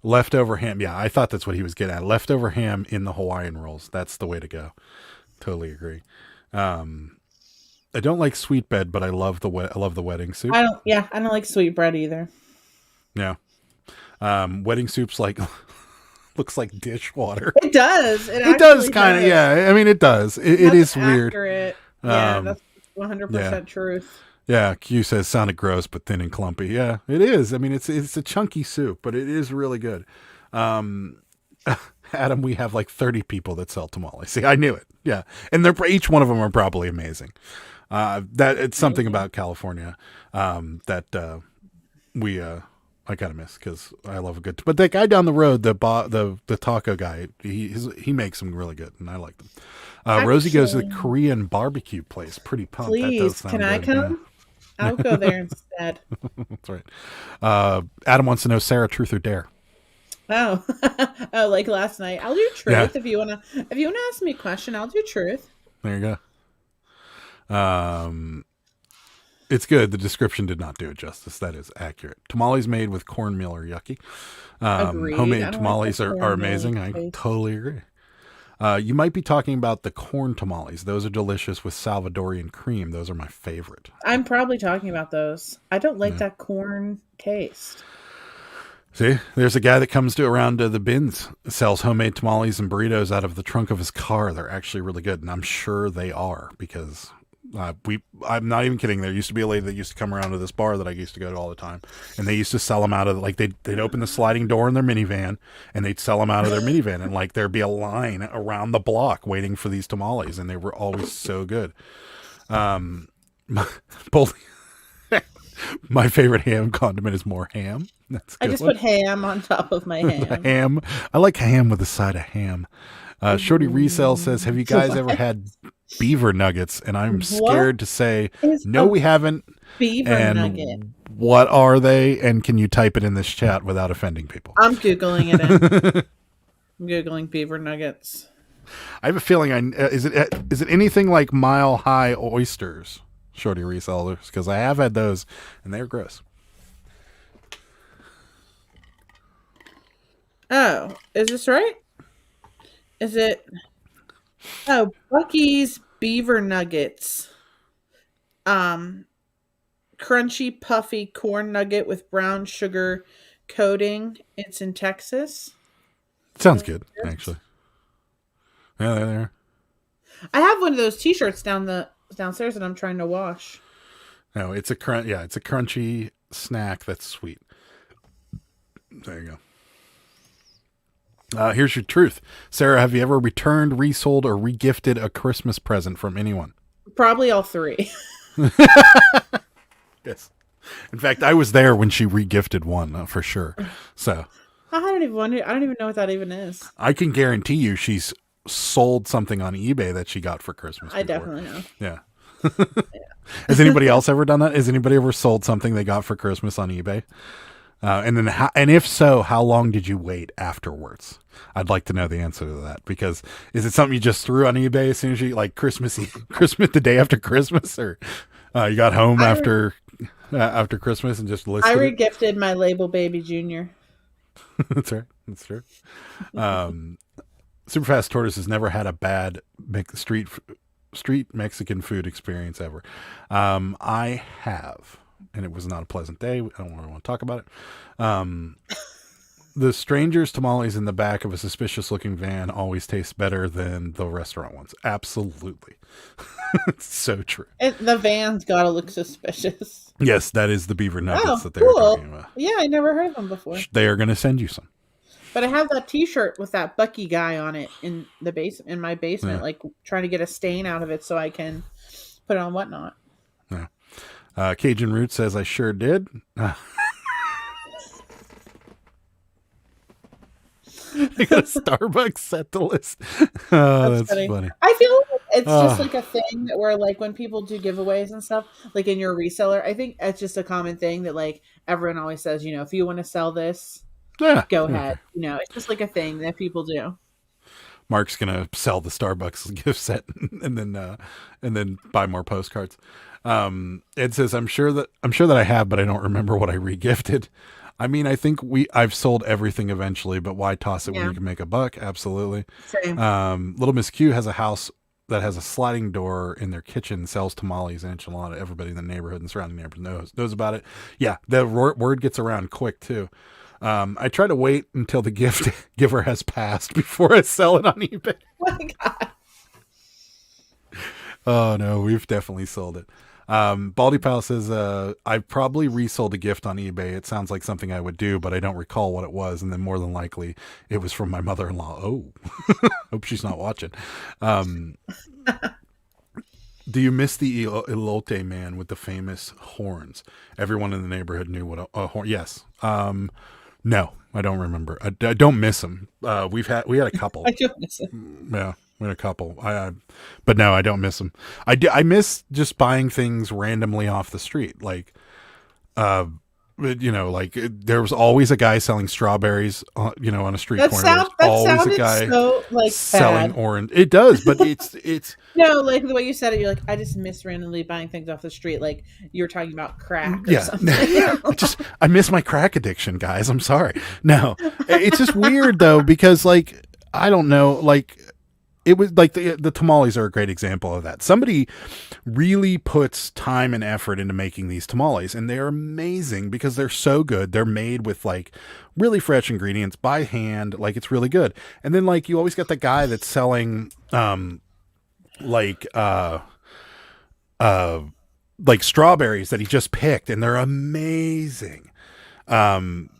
Leftover ham. Yeah, I thought that's what he was getting at. Leftover ham in the Hawaiian rolls. That's the way to go. Totally agree. I don't like sweet bread, but I love the wedding soup. I don't like sweet bread either. Yeah. Wedding soup's like looks like dishwater. It does. It does kind of, yeah. I mean, it does. It is weird. Accurate. Yeah, Um, that's 100% yeah. truth. Yeah, Q says sounded gross but thin and clumpy. Yeah, it is. I mean, it's a chunky soup, but it is really good. Adam, we have like 30 people that sell tamales. See, I knew it. Yeah, and they're each one of them are probably amazing. That it's something about California that we I kind of miss because I love a good. But that guy down the road, the taco guy, he makes them really good, and I like them. Rosie goes to the Korean barbecue place. Pretty pumped. That does Please, sound can I good, yeah. come? I'll go there instead. That's right. Adam wants to know, Sarah, truth or dare? Oh, oh, like last night. I'll do truth Yeah. if you wanna ask me a question. I'll do truth. There you go. It's good. The description did not do it justice. That is accurate. Tamales made with cornmeal are yucky. Agreed. I Homemade don't like tamales the are cornmeal amazing. I taste. totally agree. You might be talking about the corn tamales. Those are delicious with Salvadorian cream. Those are my favorite. I'm probably talking about those. I don't like that corn taste. See, there's a guy that comes around to the bins, sells homemade tamales and burritos out of the trunk of his car. They're actually really good, and I'm sure they are because I'm not even kidding. There used to be a lady that used to come around to this bar that I used to go to all the time, and they used to sell them out of they'd open the sliding door in their minivan and they'd sell them out of their minivan, and like there'd be a line around the block waiting for these tamales, and they were always so good. My favorite ham condiment is more ham. That's a I good just one. put ham on top of my ham. Ham. I like ham with a side of ham. Shorty Resell says, have you guys ever had beaver nuggets? And I'm scared to say, is no, a we haven't. Beaver And nugget. what are they? And can you type it in this chat without offending people? I'm Googling it. I'm Googling beaver nuggets. I have a feeling is it anything like Mile High oysters, Shorty Resellers? Because I have had those and they're gross. Oh, is this right? Is it? Oh, Bucky's beaver nuggets. Crunchy, puffy corn nugget with brown sugar coating. It's in Texas. Sounds good, actually. Yeah, there they are. I have one of those T-shirts downstairs that I'm trying to wash. No, it's a crunchy snack that's sweet. There you go. Here's your truth. Sarah, have you ever returned, resold, or regifted a Christmas present from anyone? Probably all three. Yes. In fact, I was there when she regifted one for sure. So I don't even know what that even is. I can guarantee you she's sold something on eBay that she got for Christmas I before. definitely know. Yeah. Has anybody else ever done that? Has anybody ever sold something they got for Christmas on eBay? And if so, how long did you wait afterwards? I'd like to know the answer to that, because is it something you just threw on eBay as soon as you like Christmas the day after Christmas, or you got home after Christmas and just listed I it? regifted my Label Baby Junior. That's right. That's true. Superfast Tortoise has never had a bad street Mexican food experience ever. I have, and it was not a pleasant day. I don't really want to talk about it. The stranger's tamales in the back of a suspicious looking van always taste better than the restaurant ones. Absolutely. It's so true. The van's gotta look suspicious. Yes, that is the beaver nuggets that they're cool. talking about. Yeah, I never heard of them before. They are going to send you some. But I have that T-shirt with that Bucky guy on it in the in my basement, Yeah. like trying to get a stain out of it so I can put it on Whatnot. Yeah. Cajun Root says, I sure did. I got a Starbucks set to list. Oh, that's funny. I feel like it's just like a thing that where like when people do giveaways and stuff, like in your reseller, I think it's just a common thing that like everyone always says, you know, if you want to sell this, Yeah, go ahead. You know, it's just like a thing that people do. Mark's gonna sell the Starbucks gift set and then buy more postcards. Ed says, I'm sure that I have, but I don't remember what I regifted. I mean, I think I've sold everything eventually, but why toss it when you can make a buck? Absolutely. Same. Little Miss Q has a house that has a sliding door in their kitchen, sells tamales and enchilada. Everybody in the neighborhood and surrounding neighborhood knows about it. Yeah, the word gets around quick too. I try to wait until the gift giver has passed before I sell it on eBay. Oh my God. Oh no, we've definitely sold it. Baldy Pal says, I've probably resold a gift on eBay. It sounds like something I would do, but I don't recall what it was. And then more than likely it was from my mother-in-law. Oh, hope she's not watching. Do you miss the elote man with the famous horns? Everyone in the neighborhood knew what a horn. Yes. No, I don't remember. I don't miss him. We had a couple. I do miss it. Yeah. We had a couple. But no, I don't miss them. I miss just buying things randomly off the street. Like, there was always a guy selling strawberries, on a street corner. There's always a guy so, like, selling bad. orange. It does, but it's No, like the way you said it, you're like, I just miss randomly buying things off the street. Like you were talking about crack or something. I miss my crack addiction, guys. I'm sorry. No, it's just weird though, because like, I don't know, like, it was like the tamales are a great example of that. Somebody really puts time and effort into making these tamales, and they're amazing because they're so good. They're made with like really fresh ingredients by hand. Like, it's really good. And then like, you always got the guy that's selling, like strawberries that he just picked, and they're amazing.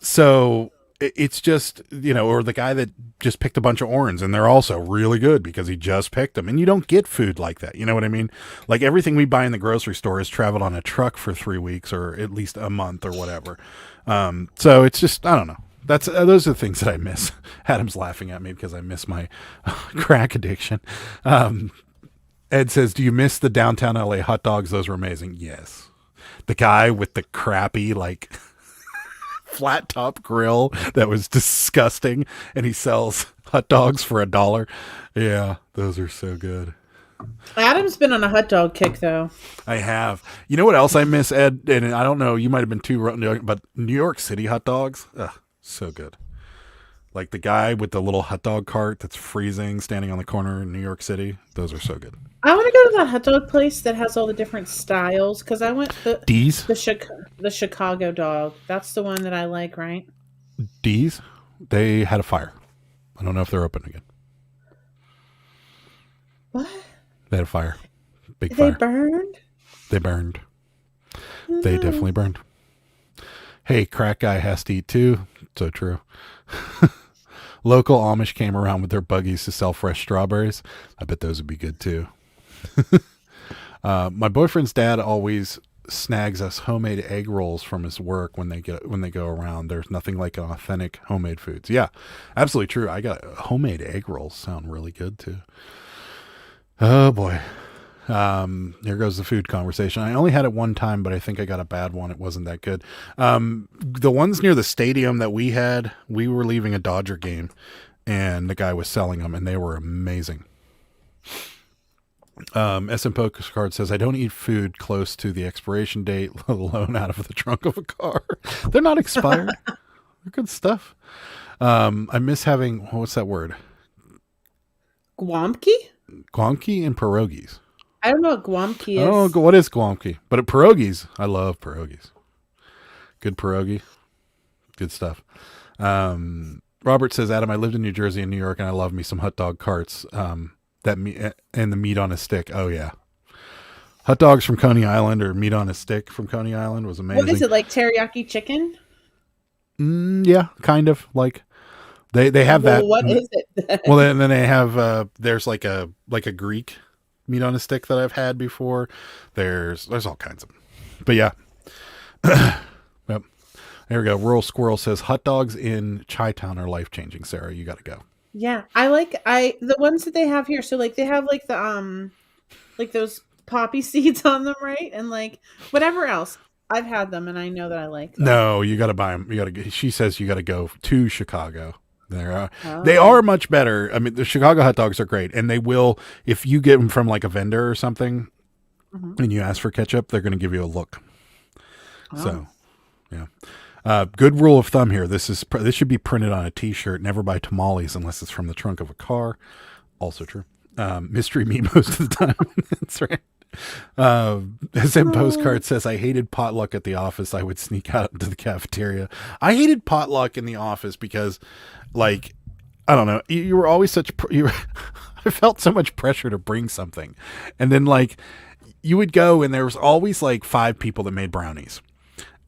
So it's just, or the guy that just picked a bunch of oranges, and they're also really good because he just picked them. And you don't get food like that. You know what I mean? Like, everything we buy in the grocery store has traveled on a truck for 3 weeks or at least a month or whatever. So it's just, I don't know. Those are the things that I miss. Adam's laughing at me because I miss my crack addiction. Ed says, do you miss the downtown LA hot dogs? Those were amazing. Yes. The guy with the crappy, like, flat top grill that was disgusting, and he sells hot dogs for $1. Yeah, those are so good. Adam's been on a hot dog kick though. I have. You know what else I miss, Ed? And I don't know, you might have been too, but New York City hot dogs, so good. Like the guy with the little hot dog cart that's freezing, standing on the corner in New York City. Those are so good. I want to go to that hot dog place that has all the different styles, because I went to D's? the Chicago dog. That's the one that I like, right? D's? They had a fire. I don't know if they're open again. What? They had a fire. Big They fire. burned? They burned. They definitely burned. Hey, crack guy has to eat too. So true. Local Amish came around with their buggies to sell fresh strawberries. I bet those would be good too. My boyfriend's dad always snags us homemade egg rolls from his work when they go around. There's nothing like authentic homemade foods. Yeah, absolutely true. I got homemade egg rolls sound really good too. Oh boy. Here goes the food conversation. I only had it one time, but I think I got a bad one. It wasn't that good. The ones near the stadium that we were leaving a Dodger game, and the guy was selling them, and they were amazing. SM Postcard says, I don't eat food close to the expiration date, let alone out of the trunk of a car. They're not expired. They're good stuff. I miss having, what's that word? Guamki? Guamki and pierogies. I don't know what Guamki is. Oh, what is Guamki? But at pierogies, I love pierogies. Good pierogi. Good stuff. Robert says, Adam, I lived in New Jersey and New York, and I love me some hot dog carts. That meat and the meat on a stick. Oh yeah. Hot dogs from Coney Island or meat on a stick from Coney Island was amazing. What is it, like teriyaki chicken? Yeah, kind of like they have that. What is it? Well, then they have there's like a Greek meat on a stick that I've had before. There's all kinds of them. But yeah. Yep. There we go. Rural Squirrel says hot dogs in Chi-Town are life-changing. Sarah, you got to go. Yeah, the ones that they have here. So like they have like the like those poppy seeds on them, right? And like whatever else. I've had them and I know that I like them. No, you got to buy them. She says you got to go to Chicago. They are much better. I mean, the Chicago hot dogs are great, and they will, if you get them from like a vendor or something, and you ask for ketchup, they're going to give you a look. Oh. So, yeah. Good rule of thumb here. This should be printed on a T-shirt. Never buy tamales unless it's from the trunk of a car. Also true. Mystery meat most of the time. That's right. SM Postcard says, I hated potluck at the office. I would sneak out into the cafeteria. I hated potluck in the office because, like, I don't know, you were always I felt so much pressure to bring something. And then, like, you would go and there was always, like, 5 people that made brownies.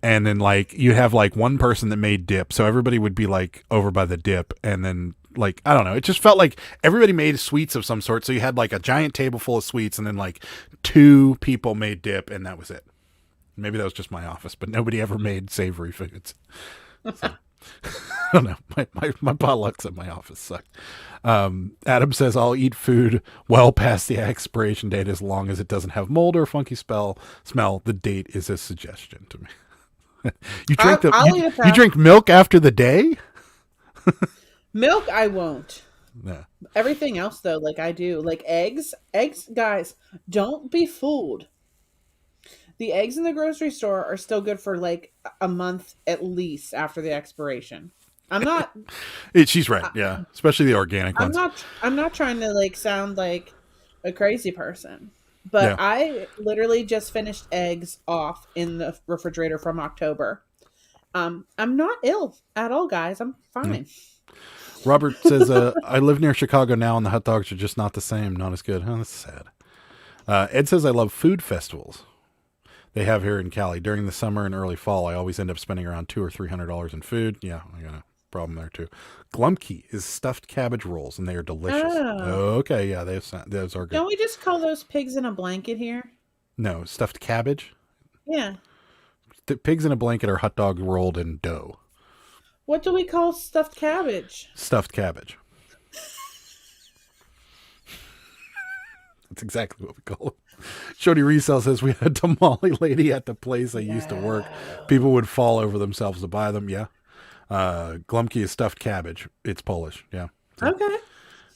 And then, like, you'd have, like, one person that made dip. So everybody would be, like, over by the dip. And then, like, I don't know. It just felt like everybody made sweets of some sort. So you had, like, a giant table full of sweets. And then, like, 2 people made dip. And that was it. Maybe that was just my office. But nobody ever made savory foods. So, I don't know. My potlucks at my office suck. Adam says, I'll eat food well past the expiration date as long as it doesn't have mold or funky smell. The date is a suggestion to me. You drink milk after the day? Milk, I won't. Yeah. Everything else, though, like I do. Like eggs, guys, don't be fooled. The eggs in the grocery store are still good for like a month at least after the expiration. I'm not. She's right. Yeah, especially the organic ones. I'm not trying to like sound like a crazy person. But yeah. I literally just finished eggs off in the refrigerator from October. I'm not ill at all, guys. I'm fine. Robert says, I live near Chicago now, and the hot dogs are just not the same. Not as good. Oh, that's sad. Ed says, I love food festivals they have here in Cali. During the summer and early fall, I always end up spending around $200 or $300 in food. Yeah, I got a problem there, too. Glumkey is stuffed cabbage rolls, and they are delicious. Oh. Okay, yeah, those are good. Don't we just call those pigs in a blanket here? No, stuffed cabbage? Yeah. The pigs in a blanket are hot dog rolled in dough. What do we call stuffed cabbage? Stuffed cabbage. That's exactly what we call it. Shody Resell says, we had a tamale lady at the place I used to work. People would fall over themselves to buy them. Yeah. Glumkey is stuffed cabbage. It's Polish. Yeah. So. Okay.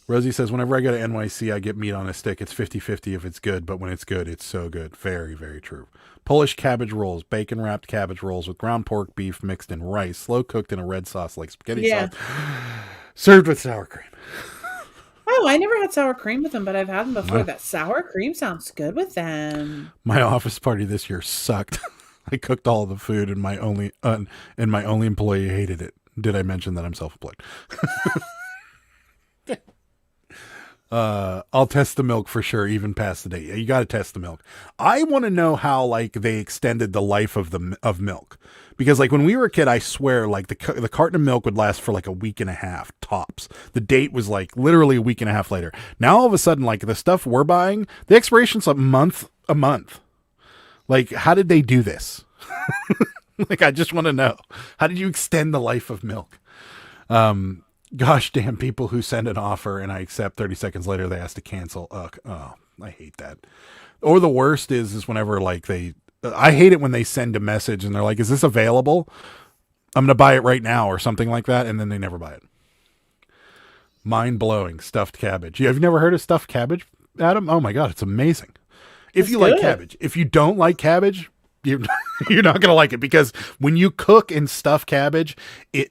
Rosie says, whenever I go to NYC, I get meat on a stick. It's 50-50 if it's good, but when it's good, it's so good. Very, very true. Polish cabbage rolls, bacon-wrapped cabbage rolls with ground pork beef mixed in rice, slow-cooked in a red sauce like spaghetti sauce, served with sour cream. Oh, I never had sour cream with them, but I've had them before. That sour cream sounds good with them. My office party this year sucked. I cooked all the food, and my only employee hated it. Did I mention that I'm self-employed? I'll test the milk for sure, even past the date. You got to test the milk. I want to know how like they extended the life of milk, because like when we were a kid, I swear like the carton of milk would last for like a week and a half tops. The date was like literally a week and a half later. Now all of a sudden, like the stuff we're buying, the expiration's a month. Like, how did they do this? Like, I just want to know, how did you extend the life of milk? Gosh damn people who send an offer and I accept 30 seconds later, they ask to cancel. Oh, I hate that. Or the worst is whenever like I hate it when they send a message and they're like, is this available? I'm going to buy it right now or something like that. And then they never buy it. Mind blowing. Stuffed cabbage. Have you never heard of stuffed cabbage, Adam? Oh my God. It's amazing. If you like cabbage. If you don't like cabbage, you're not going to like it, because when you cook and stuff cabbage,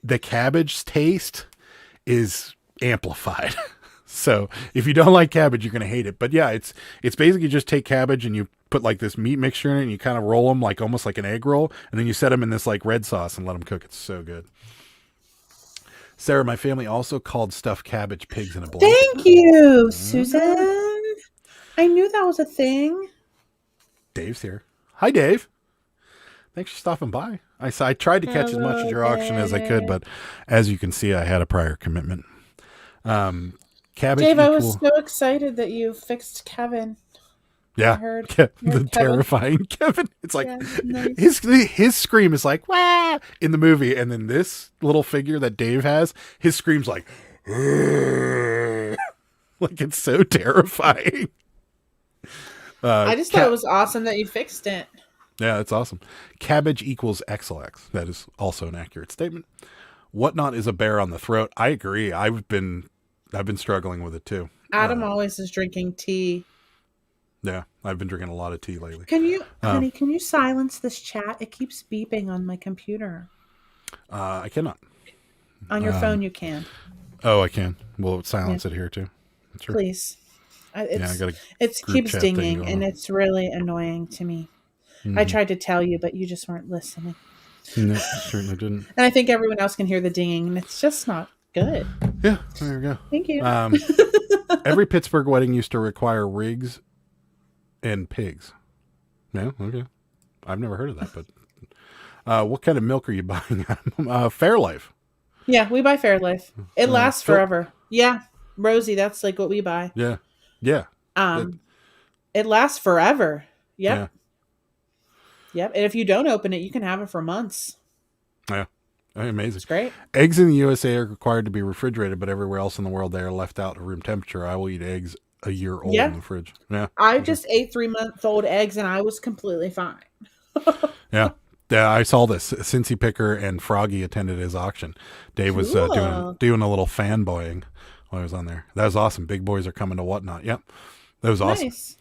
the cabbage taste is amplified. So if you don't like cabbage, you're going to hate it. But yeah, it's basically just take cabbage and you put like this meat mixture in it and you kind of roll them like almost like an egg roll. And then you set them in this like red sauce and let them cook. It's so good. Sarah, my family also called stuffed cabbage pigs in a blanket. Thank you, Susan. I knew that was a thing. Dave's here. Hi, Dave. Thanks for stopping by. I tried to catch as much of your auction as I could, but as you can see, I had a prior commitment. Cabbage Dave, I was so excited that you fixed Kevin. Yeah, heard the Kevin. terrifying Kevin. It's like Yeah, nice. his scream is like wah in the movie, and then this little figure that Dave has, his scream's like, like it's so terrifying. I just thought it was awesome that you fixed it. Yeah, it's awesome. Cabbage equals XLX. That is also an accurate statement. Whatnot is a bear on the throat. I agree. I've been struggling with it too. Adam always is drinking tea. Yeah, I've been drinking a lot of tea lately. Can you, honey, can you silence this chat? It keeps beeping on my computer. I cannot. On your phone, you can. Oh, I can. We'll silence it here too. Sure. Please. I got a It group keeps chat thing dinging, going and on. it's really annoying to me. I tried to tell you, but you just weren't listening. No, certainly didn't. And I think everyone else can hear the dinging, and it's just not good. Yeah, there we go. Thank you. Every Pittsburgh wedding used to require rigs and pigs. No? Okay. I've never heard of that, but what kind of milk are you buying? Fairlife. Yeah, we buy Fairlife. It lasts Phil- forever. Yeah, Rosie, that's like what we buy. Yeah. Yeah. It lasts forever. Yep. Yeah. Yep. And if you don't open it, you can have it for months. Yeah. Amazing. It's great. Eggs in the USA are required to be refrigerated, but everywhere else in the world they are left out at room temperature. I will eat eggs a year old Yeah. in the fridge. Yeah. I just ate 3-month-old eggs and I was completely fine. Yeah. Yeah, I saw this. Cincy Picker and Froggy attended his auction. Dave was Cool. doing a little fanboying while I was on there. That was awesome. Big boys are coming to Whatnot. Yep. That was awesome. Nice.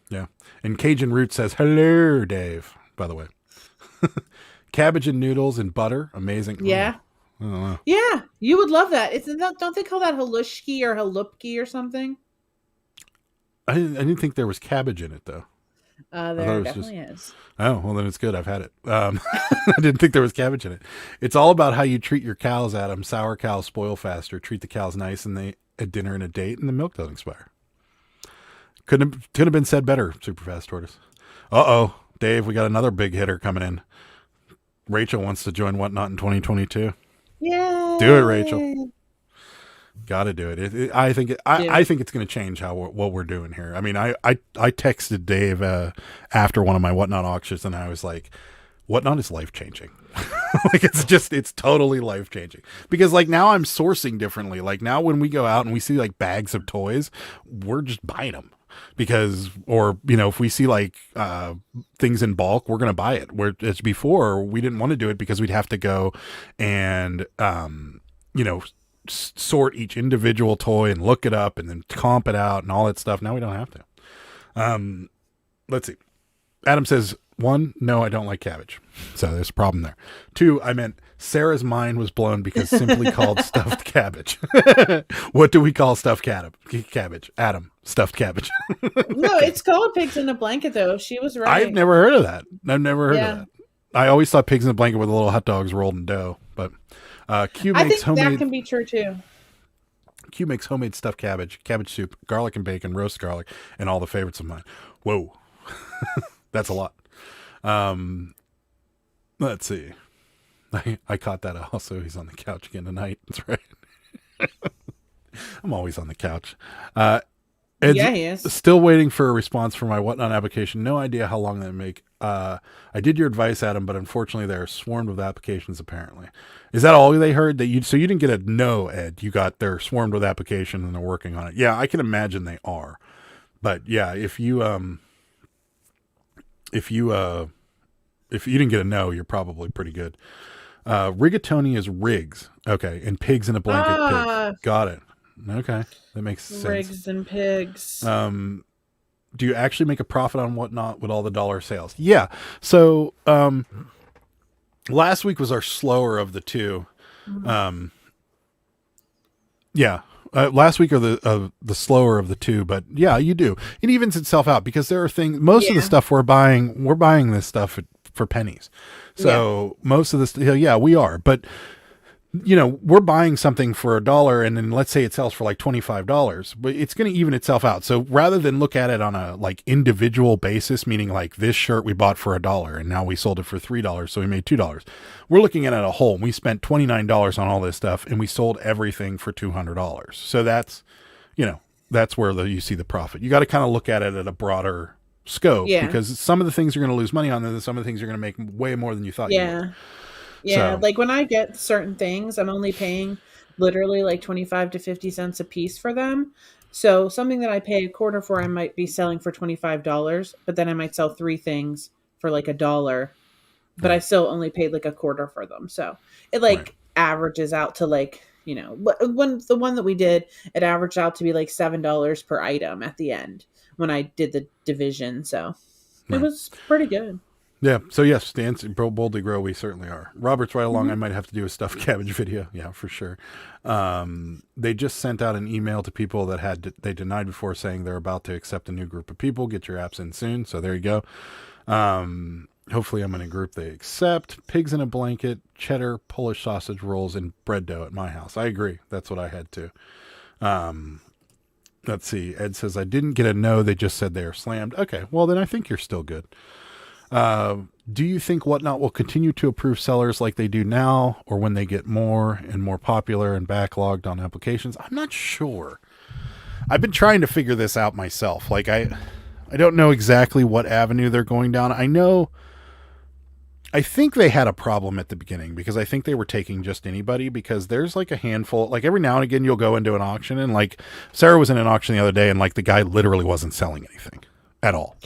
Yeah. And Cajun Root says, hello, Dave, by the way. Cabbage and noodles and butter. Amazing. Yeah. Oh, I don't know. Yeah. You would love that. Don't they call that halushki or halupki or something? I didn't think there was cabbage in it, though. thought it There was definitely is. Oh, well, then it's good. I've had it. I didn't think there was cabbage in it. It's all about how you treat your cows, Adam. Sour cows spoil faster. Treat the cows nice and they at dinner and a date, and the milk doesn't expire. Couldn't have been said better, Superfast Tortoise. Uh-oh, Dave, we got another big hitter coming in. Rachel wants to join Whatnot in 2022. Yeah. Do it, Rachel. Got to do it. I think it's going to change what we're doing here. I mean, I texted Dave after one of my Whatnot auctions, and I was like, Whatnot is life changing. Like it's totally life changing because like now I'm sourcing differently. Like now when we go out and we see like bags of toys, we're just buying them because, or if we see like things in bulk, we're gonna buy it. Where it's before we didn't want to do it because we'd have to go and sort each individual toy and look it up and then comp it out and all that stuff. Now we don't have to. Let's see. Adam says, 1, no, I don't like cabbage. So there's a problem there. 2, I meant Sarah's mind was blown because simply called stuffed cabbage. What do we call stuffed cabbage? Adam, stuffed cabbage. No, it's called pigs in a blanket, though. She was right. I've never heard of that. I've never heard of that. I always thought pigs in a blanket with the little hot dogs rolled in dough, but Q I makes think that can be true too. Q makes homemade stuffed cabbage soup, garlic and bacon, roast garlic, and all the favorites of mine. Whoa. That's a lot. Let's see. I caught that also. He's on the couch again tonight. That's right. I'm always on the couch. Ed's Yeah, he is. still waiting for a response for my Whatnot application. No idea how long that make. I did your advice, Adam, but unfortunately they're swarmed with applications apparently. Is that all they heard? So you didn't get a no, Ed. You got they're swarmed with applications and they're working on it. Yeah, I can imagine they are. But yeah, if you didn't get a no, you're probably pretty good. Rigatoni is rigs. Okay. And pigs in a blanket. Pigs. Got it. Okay. That makes sense. Rigs and pigs. Do you actually make a profit on Whatnot with all the dollar sales? Yeah. So, last week was our slower of the two. Yeah. Last week are the slower of the two, but yeah, you do. It evens itself out because there are things. Most of the stuff we're buying this stuff for pennies. So most of this, yeah, we are. But we're buying something for $1, and then let's say it sells for like $25, but it's going to even itself out. So rather than look at it on a like individual basis, meaning like this shirt we bought for $1 and now we sold it for $3, so we made $2. We're looking at it a whole. We spent $29 on all this stuff, and we sold everything for $200. So that's, that's where you see the profit. You got to kind of look at it at a broader scope because some of the things you're going to lose money on, and some of the things you're going to make way more than you thought you would. Yeah, So, like when I get certain things, I'm only paying literally like 25 to 50 cents a piece for them. So something that I pay a quarter for, I might be selling for $25, but then I might sell 3 things for like $1, but I still only paid like a quarter for them. So it averages out to like, when the one that we did, it averaged out to be like $7 per item at the end when I did the division. So it was pretty good. Yeah. So yes, to answer Boldly Grow, we certainly are. Robert's right along. I might have to do a stuffed cabbage video. Yeah, for sure. They just sent out an email to people that they denied before, saying they're about to accept a new group of people. Get your apps in soon. So there you go. Hopefully I'm in a group they accept. Pigs in a blanket, cheddar, Polish sausage rolls, and bread dough at my house. I agree. That's what I had too. Let's see. Ed says, I didn't get a no. They just said they are slammed. Okay. Well, then I think you're still good. Do you think Whatnot will continue to approve sellers like they do now, or when they get more and more popular and backlogged on applications? I'm not sure. I've been trying to figure this out myself. Like I don't know exactly what avenue they're going down. I think they had a problem at the beginning because I think they were taking just anybody, because there's like a handful, like every now and again you'll go into an auction, and like Sarah was in an auction the other day, and like the guy literally wasn't selling anything at all.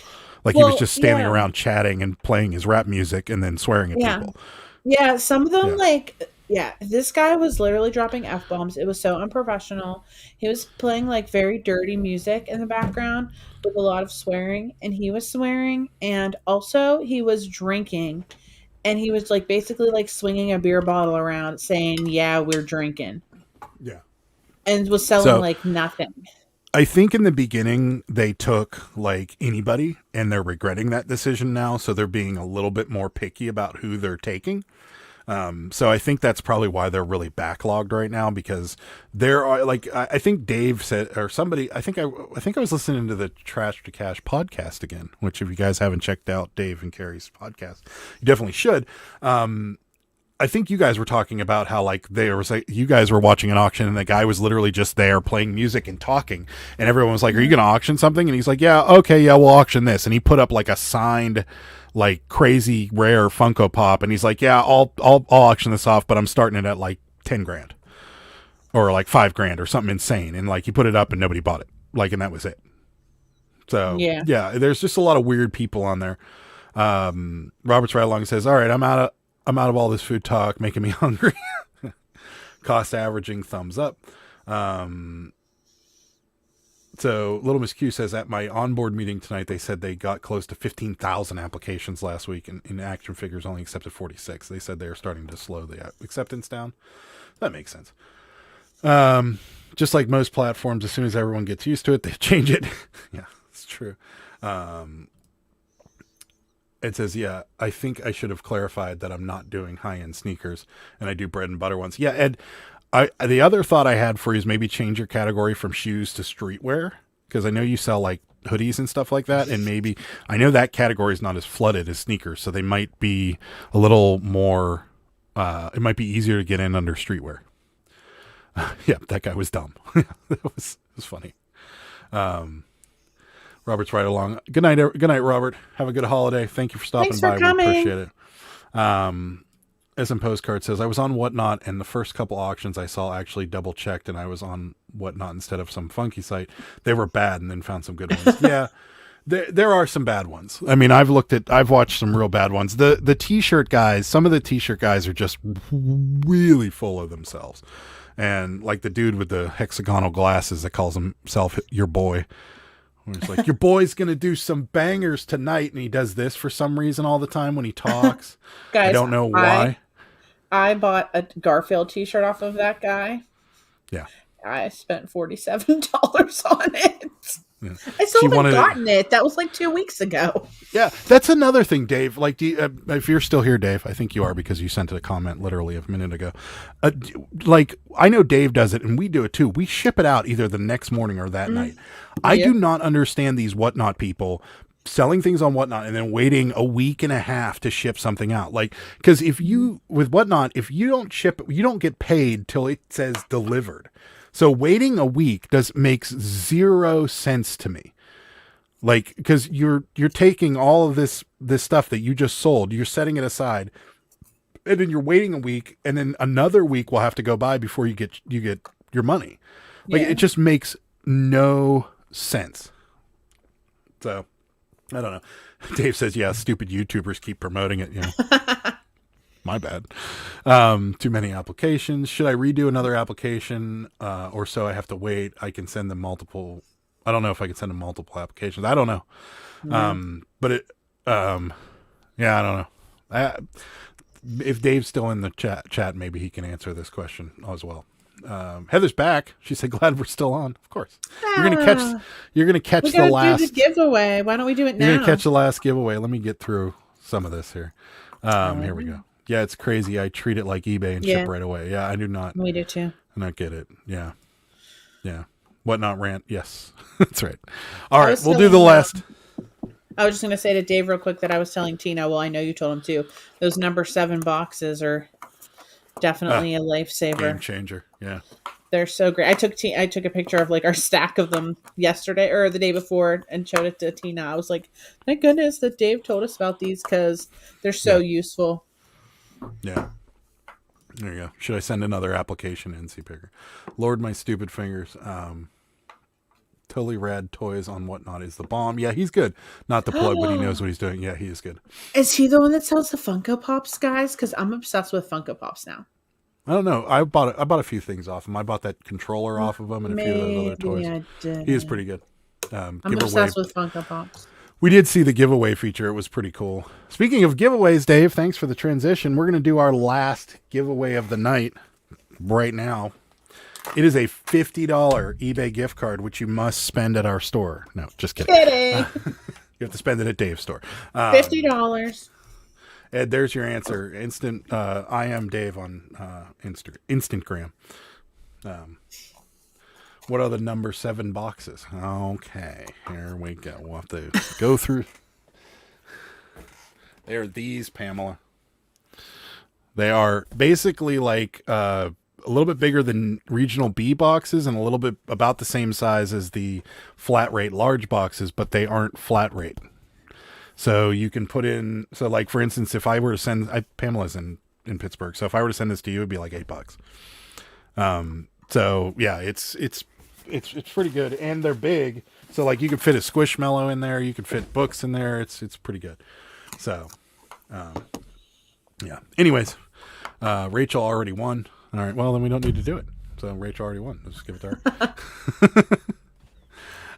Like he was just standing around chatting and playing his rap music and then swearing at people. Yeah, some of them this guy was literally dropping F-bombs. It was so unprofessional. He was playing like very dirty music in the background with a lot of swearing, and he was swearing, and also he was drinking, and he was like basically like swinging a beer bottle around saying, "Yeah, we're drinking." Yeah. And was selling like nothing. I think in the beginning they took like anybody, and they're regretting that decision now. So they're being a little bit more picky about who they're taking. So I think that's probably why they're really backlogged right now, because there are like, I think Dave said, or somebody, I think I was listening to the Trash to Cash podcast again, which if you guys haven't checked out Dave and Carrie's podcast, you definitely should. I think you guys were talking about how like you guys were watching an auction, and the guy was literally just there playing music and talking, and everyone was like, "Are you going to auction something?" And he's like, "Yeah, okay, yeah, we'll auction this." And he put up like a signed, like crazy rare Funko Pop, and he's like, "Yeah, I'll auction this off, but I'm starting it at like 10 grand or like 5 grand or something insane." And like he put it up, and nobody bought it. Like, and that was it. So yeah, there's just a lot of weird people on there. Robert's right along says, "All right, I'm out of all this food talk, making me hungry." Cost averaging, thumbs up. So Little Miss Q says, at my onboard meeting tonight, they said they got close to 15,000 applications last week, and in action figures only accepted 46. They said they are starting to slow the acceptance down. That makes sense. Just like most platforms, as soon as everyone gets used to it, they change it. Yeah, it's true. It says, yeah, I think I should have clarified that I'm not doing high-end sneakers, and I do bread and butter ones. Yeah, Ed, the other thought I had for you is maybe change your category from shoes to streetwear, because I know you sell like hoodies and stuff like that, and maybe, I know that category is not as flooded as sneakers, so they might be a little more, it might be easier to get in under streetwear. Yeah, that guy was dumb. It was funny. Robert's right along. Good night, Robert. Have a good holiday. Thank you for stopping by. We appreciate it. SM Postcard says, I was on Whatnot, and the first couple auctions I saw actually double checked, and I was on Whatnot instead of some funky site. They were bad, and then found some good ones. Yeah, there are some bad ones. I mean, I've watched some real bad ones. The t-shirt guys, some of the t-shirt guys are just really full of themselves. And like the dude with the hexagonal glasses that calls himself your boy. It's like, your boy's going to do some bangers tonight. And he does this for some reason all the time when he talks. Guys, I don't know why. I bought a Garfield t-shirt off of that guy. Yeah. I spent $47 on it. Yeah. I still She haven't wanted it- gotten it. That was like 2 weeks ago. Yeah, that's another thing, Dave. Like, if you're still here, Dave, I think you are because you sent a comment literally a minute ago. Like, I know Dave does it, and we do it too. We ship it out either the next morning or that night. I Yeah. do not understand these Whatnot people selling things on Whatnot and then waiting a week and a half to ship something out. Like, because if you with Whatnot, if you don't ship, you don't get paid till it says delivered. So waiting a week makes zero sense to me. Like, because you're taking all of this stuff that you just sold, you're setting it aside, and then you're waiting a week, and then another week will have to go by before you get your money. Like, Yeah. it just makes no sense. So, I don't know. Dave says, "Yeah, stupid YouTubers keep promoting it." You know, my bad. Too many applications. Should I redo another application, or so I have to wait? I can send them multiple. I don't know if I can send them multiple applications. I don't know. But it, yeah, I don't know. If Dave's still in the chat, maybe he can answer this question as well. Heather's back. She said, "Glad we're still on." Of course, you're gonna catch We the gotta last. do the giveaway. Why don't we do it now? You're gonna catch the last giveaway. Let me get through some of this here. Here we go. Yeah, it's crazy. I treat it like eBay and ship right away. Yeah, I do not. We do too. Get it. Yeah. Whatnot rant. Yes, that's right. All right, was we'll do the telling, last. I was just going to say to Dave real quick that I was telling Tina, well, I know you told him too, those number 7 boxes are definitely a Game lifesaver. changer. Yeah. They're so great. I took a picture of like our stack of them yesterday or the day before and showed it to Tina. I was like, thank goodness that Dave told us about these because they're so useful. Yeah. There you go. Should I send another application in, see Picker? Lord, my stupid fingers. Totally Rad Toys on Whatnot is the bomb. Yeah, he's good. Not the plug, but he knows what he's doing. Yeah, he is good. Is he the one that sells the Funko Pops, guys? Because I'm obsessed with Funko Pops now. I don't know. I bought a few things off him. I bought that controller off of him and a few of those other toys. I did. He is pretty good. I'm obsessed with Funko Pops. We did see the giveaway feature. It was pretty cool. Speaking of giveaways, Dave, thanks for the transition. We're going to do our last giveaway of the night right now. It is a $50 eBay gift card, which you must spend at our store. No, just kidding. Kidding. You have to spend it at Dave's store. $50. Ed, there's your answer. Instant. I am Dave on Instagram. What are the number 7 boxes? Okay, here we go. We'll have to go through. They're these, Pamela. They are basically like a little bit bigger than regional B boxes and a little bit about the same size as the flat rate large boxes, but they aren't flat rate. So you can put in, so like for instance, if I were to send, Pamela's in Pittsburgh, so if I were to send this to you, it'd be like $8. So yeah, it's pretty good, and they're big. So like you could fit a Squishmallow in there, you could fit books in there. It's pretty good. So, yeah. Anyways, Rachel already won. All right. Well, then we don't need to do it. So Rachel already won. Let's just give it to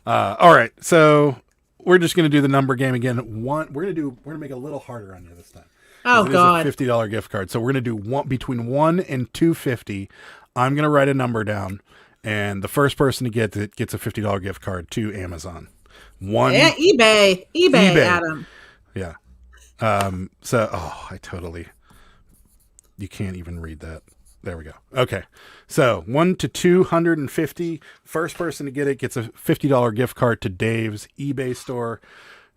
her. All right. So we're just gonna do the number game again. We're gonna make it a little harder on you this time. Oh God! It's a $50 gift card. So we're gonna do between 1 and 250. I'm gonna write a number down, and the first person to get it gets a $50 gift card to Amazon. Yeah, eBay, Adam. Yeah. You can't even read that. There we go. Okay. So 1 to 250. First person to get it gets a $50 gift card to Dave's eBay store.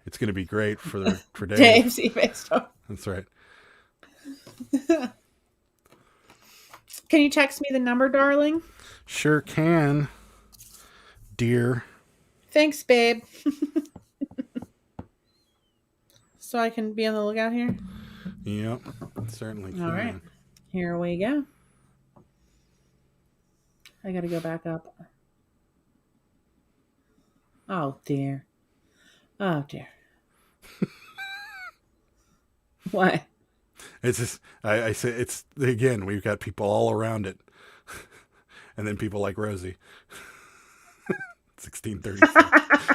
It's going to be great for Dave. Dave's eBay store. That's right. Can you text me the number, darling? Sure can, dear. Thanks, babe. So I can be on the lookout here? Yep. Certainly can. All right. Here we go. I got to go back up. Oh, dear. Oh, dear. What? It's just, I say, it's, again, we've got people all around it. And then people like Rosie. 1630.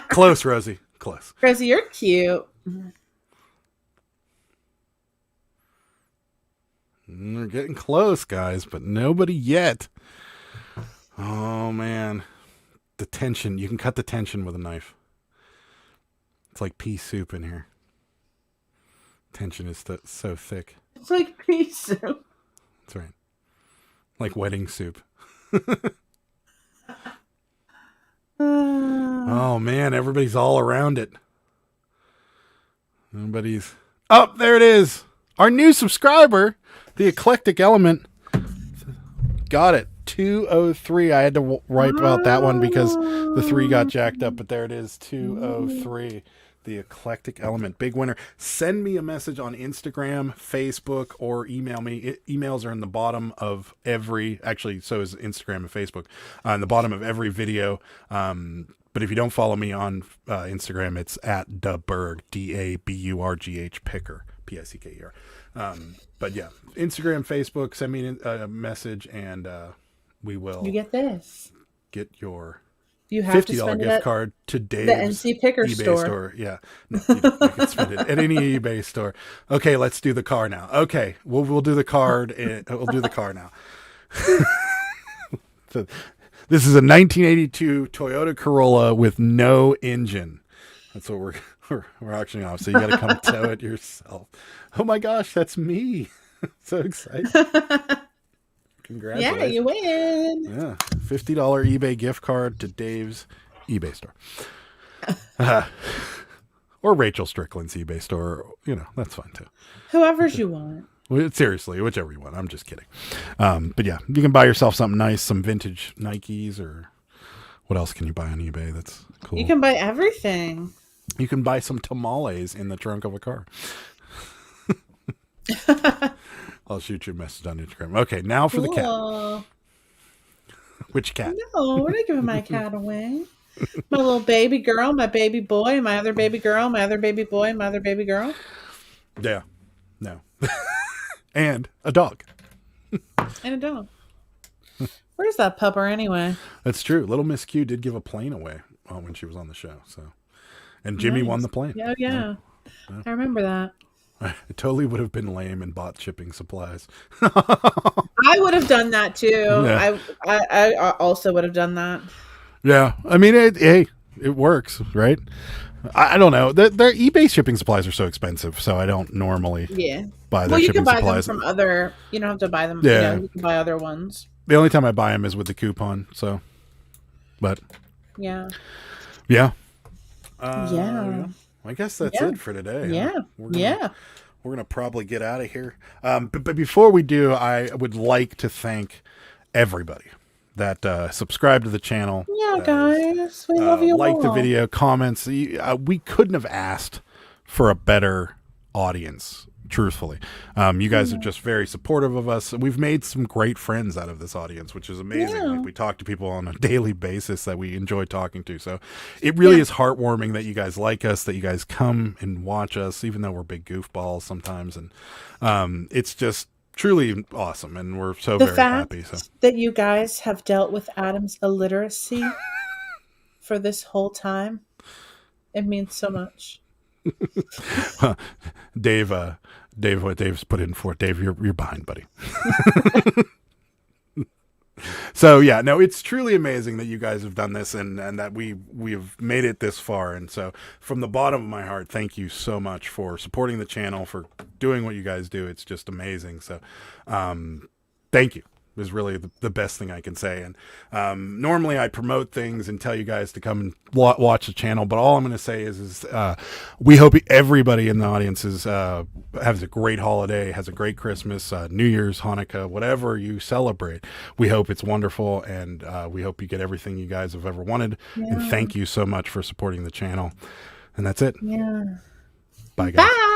Close, Rosie. Close. Rosie, you're cute. We're getting close, guys, but nobody yet. Oh man, the tension. You can cut the tension with a knife. It's like pea soup in here. Tension is so thick. It's like pea soup. That's right. Like wedding soup. Oh man, everybody's all around it. Everybody's. Oh, there it is. Our new subscriber, the Eclectic Element. Got it. 203. I had to write about that one because the 3 got jacked up, but there it is. 203. The Eclectic Element. Big winner. Send me a message on Instagram, Facebook, or email me. Emails are in the bottom of every, actually, so is Instagram and Facebook, in the bottom of every video. But if you don't follow me on Instagram, it's at Daburgh, Daburgh, Picker, Picker. But yeah, Instagram, Facebook, send me a message, and we will You get this. get your You have to $50 spend it gift at card to Dave's the NC Picker eBay store. Yeah, no, you can spend it at any eBay store. Okay, let's do the car now. Okay, we'll do the card. We'll do the car now. So, this is a 1982 Toyota Corolla with no engine. That's what we're auctioning off. So you got to come tow it yourself. Oh my gosh, that's me! So excited! Congratulations! Yeah, you win. Yeah, $50 eBay gift card to Dave's eBay store, or Rachel Strickland's eBay store. You know, that's fine too. Whoever's you want. Well, seriously, whichever you want. I'm just kidding. But yeah, you can buy yourself something nice, some vintage Nikes, or what else can you buy on eBay? That's cool. You can buy everything. You can buy some tamales in the trunk of a car. I'll shoot you a message on Instagram. Okay, now for the cat. Cool. Which cat? No, we're not giving my cat away. My little baby girl, my baby boy, my other baby girl, my other baby boy, my other baby girl. Yeah. No. And a dog. And a dog. Where's that pupper anyway? That's true. Little Miss Q did give a plane away when she was on the show. So, and Jimmy won the plane. Oh, yeah. I remember that. It totally would have been lame and bought shipping supplies. I would have done that too. Yeah. I also would have done that. Yeah. I mean, it works, right? I don't know. Their eBay shipping supplies are so expensive, so I don't normally buy their Well, you shipping can buy supplies. them from other. You don't have to buy them. Yeah. You can buy other ones. The only time I buy them is with the coupon. So, but Yeah. yeah. Yeah. I guess that's Yeah. it for today. Yeah. We're gonna probably get out of here. But before we do, I would like to thank everybody that subscribed to the channel. Yeah, guys, we love you Like all. the video, comments. We couldn't have asked for a better audience. Truthfully, you guys are just very supportive of us. We've made some great friends out of this audience, which is amazing. Yeah. Like, we talk to people on a daily basis that we enjoy talking to. So it really is heartwarming that you guys like us, that you guys come and watch us, even though we're big goofballs sometimes. And it's just truly awesome. And we're so The very fact happy. So that you guys have dealt with Adam's illiteracy for this whole time, it means so much. Dave, what Dave's put in for Dave, you're behind, buddy. So yeah, no, it's truly amazing that you guys have done this and that we have made it this far. And so from the bottom of my heart, thank you so much for supporting the channel, for doing what you guys do. It's just amazing. So thank you is really the best thing I can say. And normally I promote things and tell you guys to come and watch the channel, but all I'm going to say is we hope everybody in the audience has a great holiday, has a great Christmas, New Year's, Hanukkah, whatever you celebrate. We hope it's wonderful, and we hope you get everything you guys have ever wanted. And thank you so much for supporting the channel. And that's it. Yeah. Bye, guys. Bye.